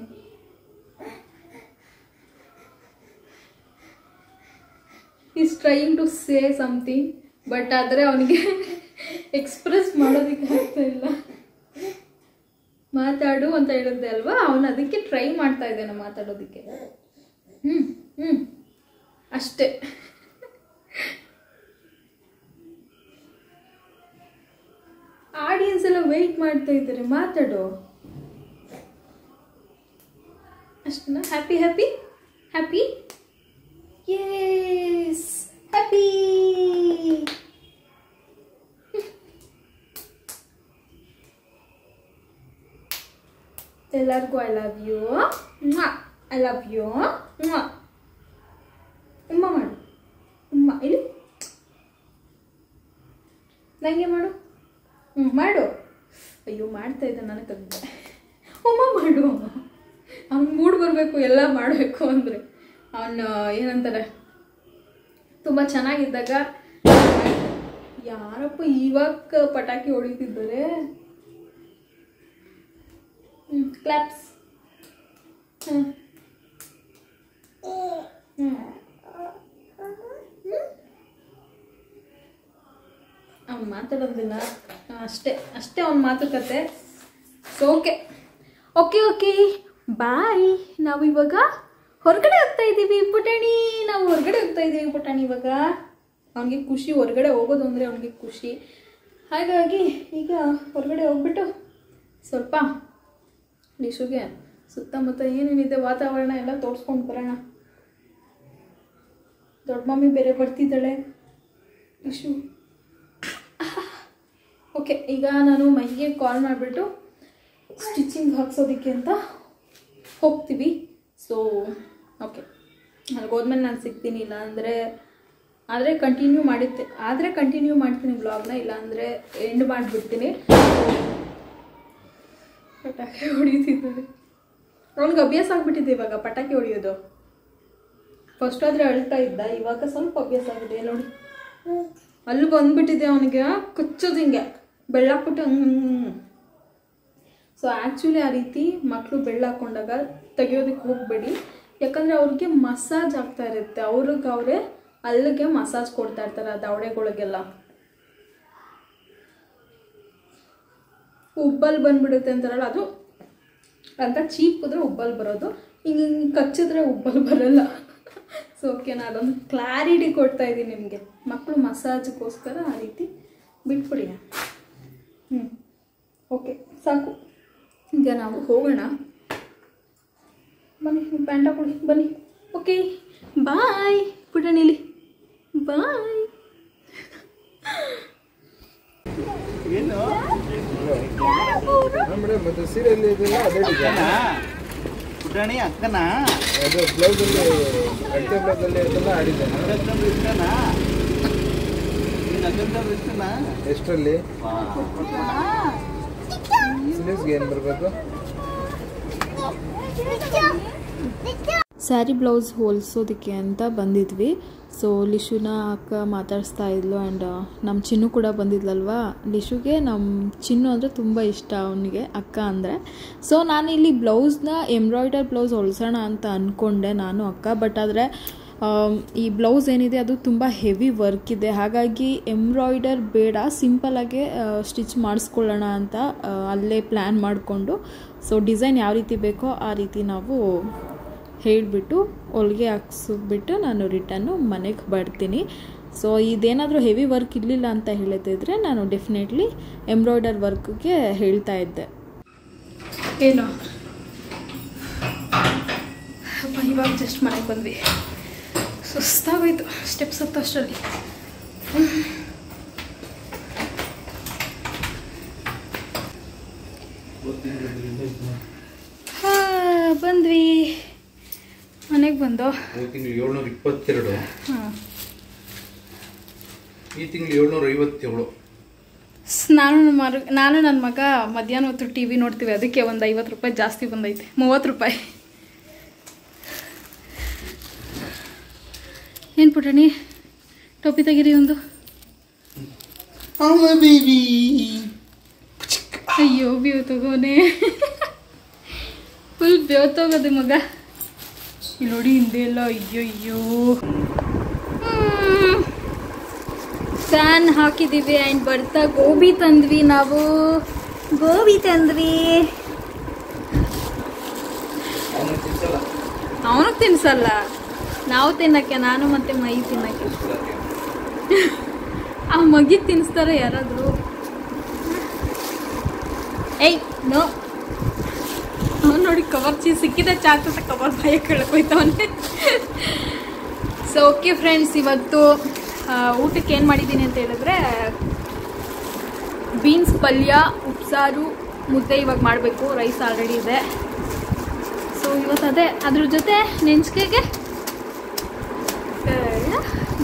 Is trying to say something, but ಆದರೆ ಅವನಿಗೆ ಎಕ್ಸ್ಪ್ರೆಸ್ ಮಾಡೋದಕ್ಕೆ ಆಗ್ತಾ ಇಲ್ಲ. ಮಾತಾಡು ಅಂತ ಹೇಳಿದ್ದೆ ಅಲ್ವಾ, ಅವನು ಅದಕ್ಕೆ ಟ್ರೈ ಮಾಡ್ತಾ ಇದ್ದಾನೆ ಮಾತಾಡೋದಕ್ಕೆ. ಅಷ್ಟೇ. ಆಡಿಯನ್ಸ್ ಎಲ್ಲ ವೆಯ್ಟ್ ಮಾಡ್ತಾ ಇದ್ದಾರೆ, ಮಾತಾಡು ಅಷ್ಟೇನಾ? Happy happy happy, yes happy. ಎಲ್ಲರಿಗೂ I love you, I love you. ಉಮ್ಮ ಮಾಡು, ಉಮ್ಮ ಇಲ್ಲಿ ನಂಗೆ ಮಾಡು, ಮಾಡು. ಅಯ್ಯೋ ಮಾಡ್ತಾ ಇದ್ದ ನನಗೆ ಕಲಿತೆ. ಉಮ್ಮ ಮಾಡು. ಅವ್ನು ಮೂಡ್ ಬರಬೇಕು ಎಲ್ಲ ಮಾಡಬೇಕು ಅಂದರೆ. ಅವನು ಏನಂತಾರೆ ತುಂಬ ಚೆನ್ನಾಗಿದ್ದಾಗ. ಯಾರಪ್ಪ ಇವಾಗ ಪಟಾಕಿ ಹೊಡಿತಿದ್ದಾರೆ? ಕ್ಲಾಪ್ಸ್. ಅವ್ನು ಮಾತಾಡೋದಿಲ್ಲ, ಅಷ್ಟೇ ಅಷ್ಟೇ ಅವ್ನ ಮಾತುಕತೆ. So okay okay okay bye. ನಾವು ಇವಾಗ ಹೊರಗಡೆ ಹೋಗ್ತಾ ಇದ್ದೀವಿ ಪುಟಾಣಿ, ನಾವು ಹೊರಗಡೆ ಹೋಗ್ತಾ ಇದ್ದೀವಿ ಪುಟಾಣಿ. ಇವಾಗ ಅವನಿಗೆ ಖುಷಿ, ಹೊರಗಡೆ ಹೋಗೋದು ಅಂದರೆ ಅವನಿಗೆ ಖುಷಿ. ಹಾಗಾಗಿ ಈಗ ಹೊರಗಡೆ ಹೋಗ್ಬಿಟ್ಟು ಸ್ವಲ್ಪ ಲಿಶುಗೆ ಸುತ್ತಮುತ್ತ ಏನೇನಿದೆ ವಾತಾವರಣ ಎಲ್ಲ ತೋರಿಸ್ಕೊಂಡು ಬರೋಣ. ದೊಡ್ಡ ಮಮ್ಮಿ ಬೇರೆ ಬರ್ತಿದ್ದಾಳೆ. ಲಿಶು ಓಕೆ, ಈಗ ನಾನು ಮೈಗೆ ಕಾಲ್ ಮಾಡಿಬಿಟ್ಟು ಸ್ಟಿಚಿಂಗ್ ಹಾಕ್ಸೋದಕ್ಕೆ ಅಂತ ಹೋಗ್ತೀವಿ. ಸೊ ಓಕೆ, ಅಲ್ಲಿಗೆ ಹೋದ್ಮೇಲೆ ನಾನು ಸಿಗ್ತೀನಿ. ಇಲ್ಲ ಆದರೆ ಕಂಟಿನ್ಯೂ ಮಾಡ್ತೀನಿ ಬ್ಲಾಗ್ನ, ಇಲ್ಲಾಂದರೆ ಎಂಡ್ ಮಾಡಿಬಿಡ್ತೀನಿ. ಪಟಾಕಿ ಹೊಡಿತಿದ್ದಾರೆ. ಅವ್ನಿಗೆ ಅಭ್ಯಾಸ ಆಗಿಬಿಟ್ಟಿದೆ ಇವಾಗ ಪಟಾಕಿ ಹೊಡಿಯೋದು. ಫಸ್ಟ್ ಆದರೆ ಅಳ್ತಾ ಇದ್ದ, ಇವಾಗ ಸ್ವಲ್ಪ ಅಭ್ಯಾಸ ಆಗಿದೆ ನೋಡಿ. ಅಲ್ಲಿ ಬಂದ್ಬಿಟ್ಟಿದೆ ಅವನಿಗೆ ಕಚ್ಚೋದು ಹಿಂಗೆ ಬೆಳ್ಳಾಕ್ಬಿಟ್ಟು ಸೊ ಆ್ಯಕ್ಚುಲಿ ಆ ರೀತಿ ಮಕ್ಕಳು ಬೆಳ್ಳಾಕೊಂಡಾಗ ತೆಗಿಯೋದಕ್ಕೆ ಹೋಗಬೇಡಿ, ಯಾಕಂದರೆ ಅವ್ರಿಗೆ ಮಸಾಜ್ ಆಗ್ತಾ ಇರುತ್ತೆ, ಅವ್ರಿಗೆ ಅಲ್ಲಿಗೆ ಮಸಾಜ್ ಕೊಡ್ತಾ ಇರ್ತಾರೆ ಆ ದವಡೆಗಳಿಗೆಲ್ಲ. ಉಬ್ಬಲ್ ಬಂದ್ಬಿಡುತ್ತೆ ಅಂತಾರಲ್ಲ ಅದು ಅಂತ ಚೀಪಿದ್ರೆ ಉಬ್ಬಲ್ ಬರೋದು, ಹಿಂಗೆ ಕಚ್ಚಿದ್ರೆ ಉಬ್ಬಲ್ ಬರಲ್ಲ. ಸೊ ಓಕೆನಾ, ಅದೊಂದು ಕ್ಲಾರಿಟಿ ಕೊಡ್ತಾ ಇದ್ದೀನಿ ನಿಮಗೆ. ಮಕ್ಕಳು ಮಸಾಜ್ಗೋಸ್ಕರ ಆ ರೀತಿ ಬಿಟ್ಬಿಡಿ. ಓಕೆ ಸಾಕು, ಈಗ ನಾವು ಹೋಗೋಣ. ಬನ್ನಿ ಪ್ಯಾಂಟ್ ಹಾಕೊಳ್ಳಿ ಬನ್ನಿ. ಓಕೆ ಬಾಯ್ ಪುಟಣಿಲಿ, ಬಾಯ್. ಪುಟಾಣಿ ಅಕ್ಕನ ಅದು ಬ್ಲೌಸಲ್ಲಿ ಅಡ್ಕೆ ಬ್ಲೌಸಲ್ಲಿ ಅದೆಲ್ಲ ಆಡಿದ್ದೇನೆ. ಎಷ್ಟರಲ್ಲಿ ಸ್ಲೀವ್ಸ್ಗೆ ಏನು ಬರಬೇಕು? ಸ್ಯಾರಿ ಬ್ಲೌಸ್ ಹೋಲಿಸೋದಕ್ಕೆ ಅಂತ ಬಂದಿದ್ವಿ. ಸೊ ಲಿಶುನ ಅಕ್ಕ ಮಾತಾಡಿಸ್ತಾ ಇದ್ಲು ಆ್ಯಂಡ್ ನಮ್ಮ ಚಿನ್ನು ಕೂಡ ಬಂದಿದ್ಲಲ್ವಾ. ಲಿಶುಗೆ ನಮ್ಮ ಚಿನ್ನು ಅಂದರೆ ತುಂಬ ಇಷ್ಟ ಅವನಿಗೆ, ಅಕ್ಕ ಅಂದರೆ. ಸೊ ನಾನು ಇಲ್ಲಿ ಬ್ಲೌಸ್ನ ಎಂಬ್ರಾಯ್ಡರ್ ಬ್ಲೌಸ್ ಹೊಲ್ಸೋಣ ಅಂತ ಅಂದ್ಕೊಂಡೆ ನಾನು ಅಕ್ಕ. ಬಟ್ ಆದರೆ ಈ ಬ್ಲೌಸ್ ಏನಿದೆ ಅದು ತುಂಬ ಹೆವಿ ವರ್ಕ್ ಇದೆ, ಹಾಗಾಗಿ ಎಂಬ್ರಾಯ್ಡರ್ ಬೇಡ, ಸಿಂಪಲಾಗೆ ಸ್ಟಿಚ್ ಮಾಡಿಸ್ಕೊಳ್ಳೋಣ ಅಂತ ಅಲ್ಲೇ ಪ್ಲ್ಯಾನ್ ಮಾಡಿಕೊಂಡು ಸೊ ಡಿಸೈನ್ ಯಾವ ರೀತಿ ಬೇಕೋ ಆ ರೀತಿ ನಾವು ಹೇಳಿಬಿಟ್ಟು ಹೊಲಿಗೆ ಹಾಕ್ಸ್ಬಿಟ್ಟು ನಾನು ರಿಟರ್ನು ಮನೆಗೆ ಬರ್ತೀನಿ. ಸೊ ಇದೇನಾದರೂ ಹೆವಿ ವರ್ಕ್ ಇರಲಿಲ್ಲ ಅಂತ ಹೇಳ್ತಿದ್ರೆ ನಾನು ಡೆಫಿನೆಟ್ಲಿ ಎಂಬ್ರಾಯ್ಡರ್ ವರ್ಕ್ಗೆ ಹೇಳ್ತಾ ಇದ್ದೆ. ಏನು ಇವಾಗ ಜಸ್ಟ್ ಮನೆಗೆ ಬಂದ್ವಿ, ಸುಸ್ತಾಗೋಯ್ತು ಸ್ಟೆಪ್ಸ್ ಹತ್ತಷ್ಟರಲ್ಲಿ. ಬಂದ್ವಿ ಮನೆಗೆ ಬಂದು ತಿಂಗಳು 722, ಈ ತಿಂಗಳು 757. ನಾನು ನನ್ನ ಮಗ ಮಧ್ಯಾಹ್ನ ಹೊತ್ತು ಟಿ ವಿ ನೋಡ್ತೀವಿ, ಅದಕ್ಕೆ ಒಂದು 50 ರೂಪಾಯಿ ಜಾಸ್ತಿ ಬಂದೈತೆ, 30 ರೂಪಾಯಿ. ಏನು ಪುಟಣಿ ಟೋಪಿ ತೆಗೀರಿ ಒಂದು. ಅಯ್ಯೋ ಬೇವು ತಗೋನೆ, ಫುಲ್ ಬೇವು ತಗೋದು ಮಗ. ಇಲ್ಲಿ ನೋಡಿ ಹಿಂದೆ ಎಲ್ಲ ಅಯ್ಯೋ ಫ್ಯಾನ್ ಹಾಕಿದ್ದೀವಿ. ಆ್ಯಂಡ್ ಬರ್ತಾ ಗೋಬಿ ತಂದ್ವಿ, ನಾವು ಗೋಬಿ ತಂದ್ವಿ. ಅವನು ತಿನ್ಸಲ್ಲ, ನಾವು ತಿನ್ನಕ್ಕೆ, ನಾನು ಮತ್ತೆ ಮೈ ತಿನ್ನಕ್ಕೆ. ಆ ಮಗಿಗೆ ತಿನ್ನಿಸ್ತಾರೆ ಯಾರಾದರೂ? ಏಯ್ ನೋ, ಅವನು ನೋಡಿ ಕವರ್ ಚೀಸ್ ಸಿಕ್ಕಿದೆ ಚಾಟ್ ಅಂತ ಕವರ್ ಬಾಯ ಕೆಳಕೋಯ್ತವನ್ನೇ. ಸೊ ಓಕೆ ಫ್ರೆಂಡ್ಸ್, ಇವತ್ತು ಊಟಕ್ಕೆ ಏನು ಮಾಡಿದ್ದೀನಿ ಅಂತ ಹೇಳಿದ್ರೆ ಬೀನ್ಸ್ ಪಲ್ಯ, ಉಪ್ಸಾರು, ಮುದ್ದೆ ಇವಾಗ ಮಾಡಬೇಕು. ರೈಸ್ ಆಲ್ರೆಡಿ ಇದೆ. ಸೊ ಇವತ್ತು ಅದೇ, ಅದ್ರ ಜೊತೆ ನೆಂಚಿಕೆಗೆ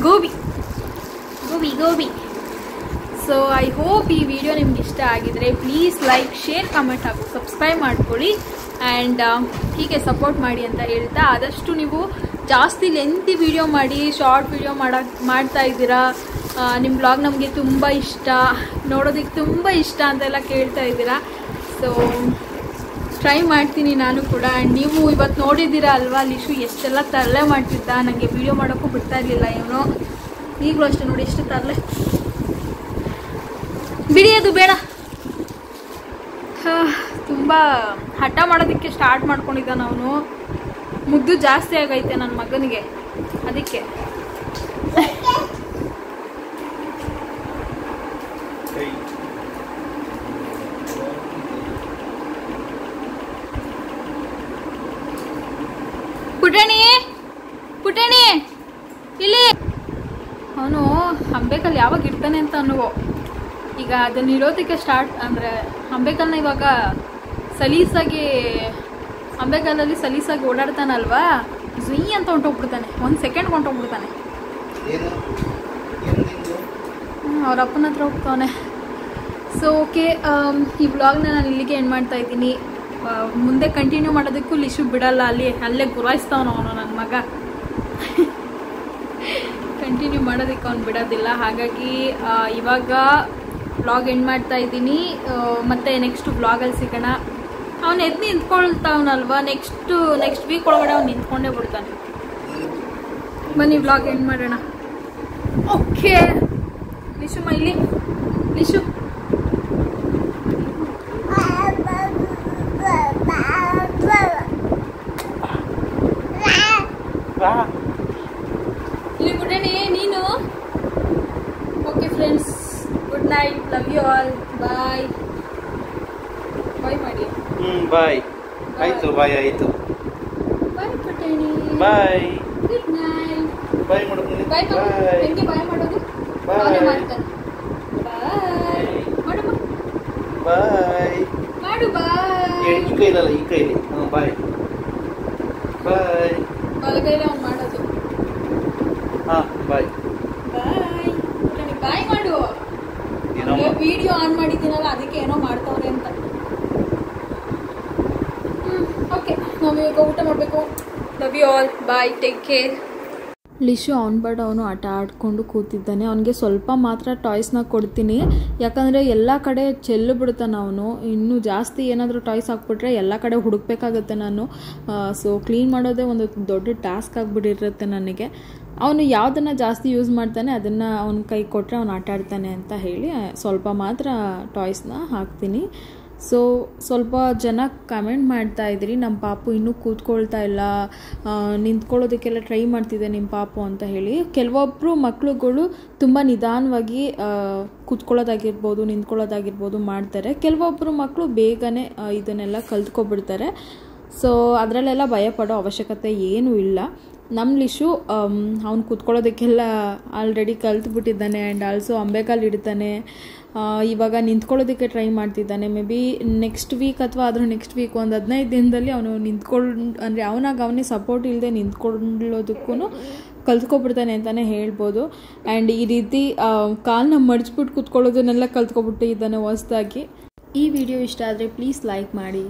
ಗೋಬಿ ಗೋಬಿ ಗೋಬಿ. ಸೊ ಐ ಹೋಪ್ ಈ ವಿಡಿಯೋ ನಿಮ್ಗೆ ಇಷ್ಟ ಆಗಿದ್ರೆ ಪ್ಲೀಸ್ ಲೈಕ್, ಶೇರ್, ಕಮೆಂಟ್ ಹಾಗೂ ಸಬ್ಸ್ಕ್ರೈಬ್ ಮಾಡ್ಕೊಳ್ಳಿ. ಆ್ಯಂಡ್ ಹೀಗೆ ಸಪೋರ್ಟ್ ಮಾಡಿ ಅಂತ ಹೇಳ್ತಾ, ಆದಷ್ಟು ನೀವು ಜಾಸ್ತಿ ಲೆಂತಿ ವಿಡಿಯೋ ಮಾಡಿ, ಶಾರ್ಟ್ ವಿಡಿಯೋ ಮಾಡ್ತಾ ಇದ್ದೀರಾ. ನಿಮ್ಮ ಬ್ಲಾಗ್ ನಮಗೆ ತುಂಬ ಇಷ್ಟ, ನೋಡೋದಕ್ಕೆ ತುಂಬ ಇಷ್ಟ ಅಂತೆಲ್ಲ ಕೇಳ್ತಾ ಇದ್ದೀರಾ. ಸೊ ಟ್ರೈ ಮಾಡ್ತೀನಿ ನಾನು ಕೂಡ. ಆ್ಯಂಡ್ ನೀವು ಇವತ್ತು ನೋಡಿದ್ದೀರಾ ಅಲ್ವಾ, ಲಿಶು ಎಷ್ಟೆಲ್ಲ ತರಲೆ ಮಾಡ್ತಿದ್ದ, ನನಗೆ ವಿಡಿಯೋ ಮಾಡೋಕ್ಕೂ ಬಿಡ್ತಾ ಇರಲಿಲ್ಲ ಇವನು. ಈಗಲೂ ಅಷ್ಟೇ ನೋಡಿ ಎಷ್ಟು ತರಲೆ. ಬಿಡಿಯೋದು ಬೇಡ, ತುಂಬ ಹಠ ಮಾಡೋದಕ್ಕೆ ಸ್ಟಾರ್ಟ್ ಮಾಡ್ಕೊಂಡಿದ್ದಾನೆ ಅವನು. ಮುದ್ದು ಜಾಸ್ತಿ ಆಗೈತೆ ನನ್ನ ಮಗನಿಗೆ, ಅದಕ್ಕೆ. ಪುಟಣಿ ಪುಟಣಿ ಇಲ್ಲಿ. ಅವನು ಅಂಬೇಕಲ್ಲಿ ಯಾವಾಗ ಇಡ್ತಾನೆ ಅಂತ ಅನ್ನುವು. ಈಗ ಅದನ್ನ ಇಡೋದಕ್ಕೆ ಸ್ಟಾರ್ಟ್ ಅಂದರೆ ಅಂಬೇಕಲ್ನ ಇವಾಗ ಸಲೀಸಾಗಿ, ಅಂಬೇಕಲ್ಲಲ್ಲಿ ಸಲೀಸಾಗಿ ಓಡಾಡ್ತಾನಲ್ವಾ, ಝುಯ್ ಅಂತ ಹೊಂಟೋಗ್ಬಿಡ್ತಾನೆ, 1 ಸೆಕೆಂಡ್ ಹೊಂಟೋಗ್ಬಿಡ್ತಾನೆ. ಅವ್ರ ಅಪ್ಪನ ಹತ್ರ ಹೋಗ್ತಾನೆ. ಸೊ ಓಕೆ, ಈ ವ್ಲಾಗ್ನ ನಾನು ಇಲ್ಲಿಗೆ ಎಂಡ್ ಮಾಡ್ತಾ ಇದ್ದೀನಿ. ಮುಂದೆ ಕಂಟಿನ್ಯೂ ಮಾಡೋದಕ್ಕೂ ಲಿಶು ಬಿಡಲ್ಲ, ಅಲ್ಲೇ ಗುರಾಯಿಸ್ತಾವನು ಅವನು ನನ್ನ ಮಗ. ಕಂಟಿನ್ಯೂ ಕಂಟಿನ್ಯೂ ಮಾಡೋದಕ್ಕೆ ಅವ್ನು ಬಿಡೋದಿಲ್ಲ. ಹಾಗಾಗಿ ಇವಾಗ ವ್ಲಾಗ್ ಎಂಡ್ ಮಾಡ್ತಾ ಇದ್ದೀನಿ. ಮತ್ತೆ ನೆಕ್ಸ್ಟ್ ವ್ಲಾಗಲ್ಲಿ ಸಿಗೋಣ. ಅವ್ನು ಎದ್ದು ನಿಂತ್ಕೊಳ್ತಾವನಲ್ವಾ, ನೆಕ್ಸ್ಟ್ ವೀಕ್ ಒಳಗಡೆ ಅವ್ನು ನಿಂತ್ಕೊಂಡೇ ಬಿಡ್ತಾನೆ. ಬನ್ನಿ ವ್ಲಾಗ್ ಎಂಡ್ ಮಾಡೋಣ. ಓಕೆ ಲಿಶು ಮೈಲಿ, ಲಿಶು ಇಲ್ಲಿ ಗುಡಣಿ ನೀನು. Okay friends, good night, love you all, bye bye ಮಾಡಿ. ಬಾಯ್. ಆಯ್ತು, ಬಾಯ್ ಆಯ್ತು. ಬಾಯ್ ಪುಟಣಿ, ಬಾಯ್. Good night. ಬಾಯ್ ಮಾಡೋದು. ಬಾಯ್ ಬಾಯ್. ಹೆಂಗೆ ಬಾಯ್ ಮಾಡೋದು? ಬಾಯ್. ಅವನೇ ಮಾಡ್ತಾನೆ. ಬಾಯ್ ಮಾಡು, ಬಾಯ್ ಮಾಡು ಬಾಯ್. ಈ ಕೈಲಲ್ಲ, ಈ ಕೈಲಿ. ಬಾಯ್ ಬಾಯ್. ಬಲಗೈಲಿ ಅವ್ನು ಮಾಡೋದು. ಬಾಯ್ ಬಾಯ್ ಪುಟಣಿ, ಬಾಯ್ ಮಾಡು. ಏನೋ ವಿಡಿಯೋ ಆನ್ ಮಾಡಿದ್ದೀನಲ್ಲ, ಅದಕ್ಕೆ ಏನೋ ಮಾಡ್ತಾವ್ರೆ ಅಂತ. ಓಕೆ, ನಾವು ಈಗ ಊಟ ಮಾಡಬೇಕು. Love you all, bye, take care. Lishu ಅವನು ಆಟ ಆಡಿಕೊಂಡು ಕೂತಿದ್ದಾನೆ. ಅವನಿಗೆ ಸ್ವಲ್ಪ ಮಾತ್ರ ಟಾಯ್ಸ್ನ ಕೊಡ್ತೀನಿ, ಯಾಕಂದರೆ ಎಲ್ಲ ಕಡೆ ಚೆಲ್ಲು ಬಿಡ್ತಾನೆ ಅವನು. ಇನ್ನೂ ಜಾಸ್ತಿ ಏನಾದರೂ ಟಾಯ್ಸ್ ಹಾಕ್ಬಿಟ್ರೆ ಎಲ್ಲ ಕಡೆ ಹುಡುಕ್ಬೇಕಾಗುತ್ತೆ ನಾನು. ಸೊ ಕ್ಲೀನ್ ಮಾಡೋದೇ ಒಂದು ದೊಡ್ಡ ಟಾಸ್ಕ್ ಆಗಿಬಿಟ್ಟಿರುತ್ತೆ ನನಗೆ. ಅವನು ಯಾವುದನ್ನು ಜಾಸ್ತಿ ಯೂಸ್ ಮಾಡ್ತಾನೆ ಅದನ್ನು ಅವನ ಕೈ ಕೊಟ್ಟರೆ ಅವನು ಆಟ ಆಡ್ತಾನೆ ಅಂತ ಹೇಳಿ ಸ್ವಲ್ಪ ಮಾತ್ರ ಟಾಯ್ಸ್ನ ಹಾಕ್ತೀನಿ. ಸೊ ಸ್ವಲ್ಪ ಜನ ಕಮೆಂಟ್ ಮಾಡ್ತಾ ಇದ್ರಿ, ನಮ್ಮ ಪಾಪು ಇನ್ನೂ ಕೂತ್ಕೊಳ್ತಾ ಇಲ್ಲ, ನಿಂತ್ಕೊಳ್ಳೋದಕ್ಕೆಲ್ಲ ಟ್ರೈ ಮಾಡ್ತಿದೆ ನಿಮ್ಮ ಪಾಪು ಅಂತ ಹೇಳಿ. ಕೆಲವೊಬ್ಬರು ಮಕ್ಕಳುಗಳು ತುಂಬ ನಿಧಾನವಾಗಿ ಕೂತ್ಕೊಳ್ಳೋದಾಗಿರ್ಬೋದು, ನಿಂತ್ಕೊಳ್ಳೋದಾಗಿರ್ಬೋದು ಮಾಡ್ತಾರೆ. ಕೆಲವೊಬ್ಬರು ಮಕ್ಕಳು ಬೇಗನೆ ಇದನ್ನೆಲ್ಲ ಕಲ್ತ್ಕೊಬಿಡ್ತಾರೆ. ಸೊ ಅದರಲ್ಲೆಲ್ಲ ಭಯಪಡೋ ಅವಶ್ಯಕತೆ ಏನೂ ಇಲ್ಲ. ನಮ್ಮ ಲಿಶು ಅವ್ನು ಕೂತ್ಕೊಳ್ಳೋದಕ್ಕೆಲ್ಲ ಆಲ್ರೆಡಿ ಕಲ್ತ್ಬಿಟ್ಟಿದ್ದಾನೆ. ಆ್ಯಂಡ್ ಆಲ್ಸೋ ಅಂಬೆಕಾಲು ಇಡ್ತಾನೆ. ಇವಾಗ ನಿಂತ್ಕೊಳ್ಳೋದಕ್ಕೆ ಟ್ರೈ ಮಾಡ್ತಿದ್ದಾನೆ. ಮೇ ಬಿ ನೆಕ್ಸ್ಟ್ ವೀಕ್ ಅಥವಾ ಅದ್ರ ನೆಕ್ಸ್ಟ್ ವೀಕ್ ಒಂದು 15 ದಿನದಲ್ಲಿ ಅವನು ಅಂದರೆ ಅವನೇ ಸಪೋರ್ಟ್ ಇಲ್ಲದೆ ನಿಂತ್ಕೊಳ್ಳೋದಕ್ಕೂ ಕಲ್ತ್ಕೊಬಿಡ್ತಾನೆ ಅಂತಲೇ ಹೇಳ್ಬೋದು. ಆ್ಯಂಡ್ ಈ ರೀತಿ ಕಾಲನ್ನ ಮಡಚ್ಬಿಟ್ಟು ಕೂತ್ಕೊಳ್ಳೋದನ್ನೆಲ್ಲ ಕಲ್ತ್ಕೊಬಿಟ್ಟಿದ್ದಾನೆ ಹೊಸ್ದಾಗಿ. ಈ ವಿಡಿಯೋ ಇಷ್ಟ ಆದರೆ ಪ್ಲೀಸ್ ಲೈಕ್ ಮಾಡಿ.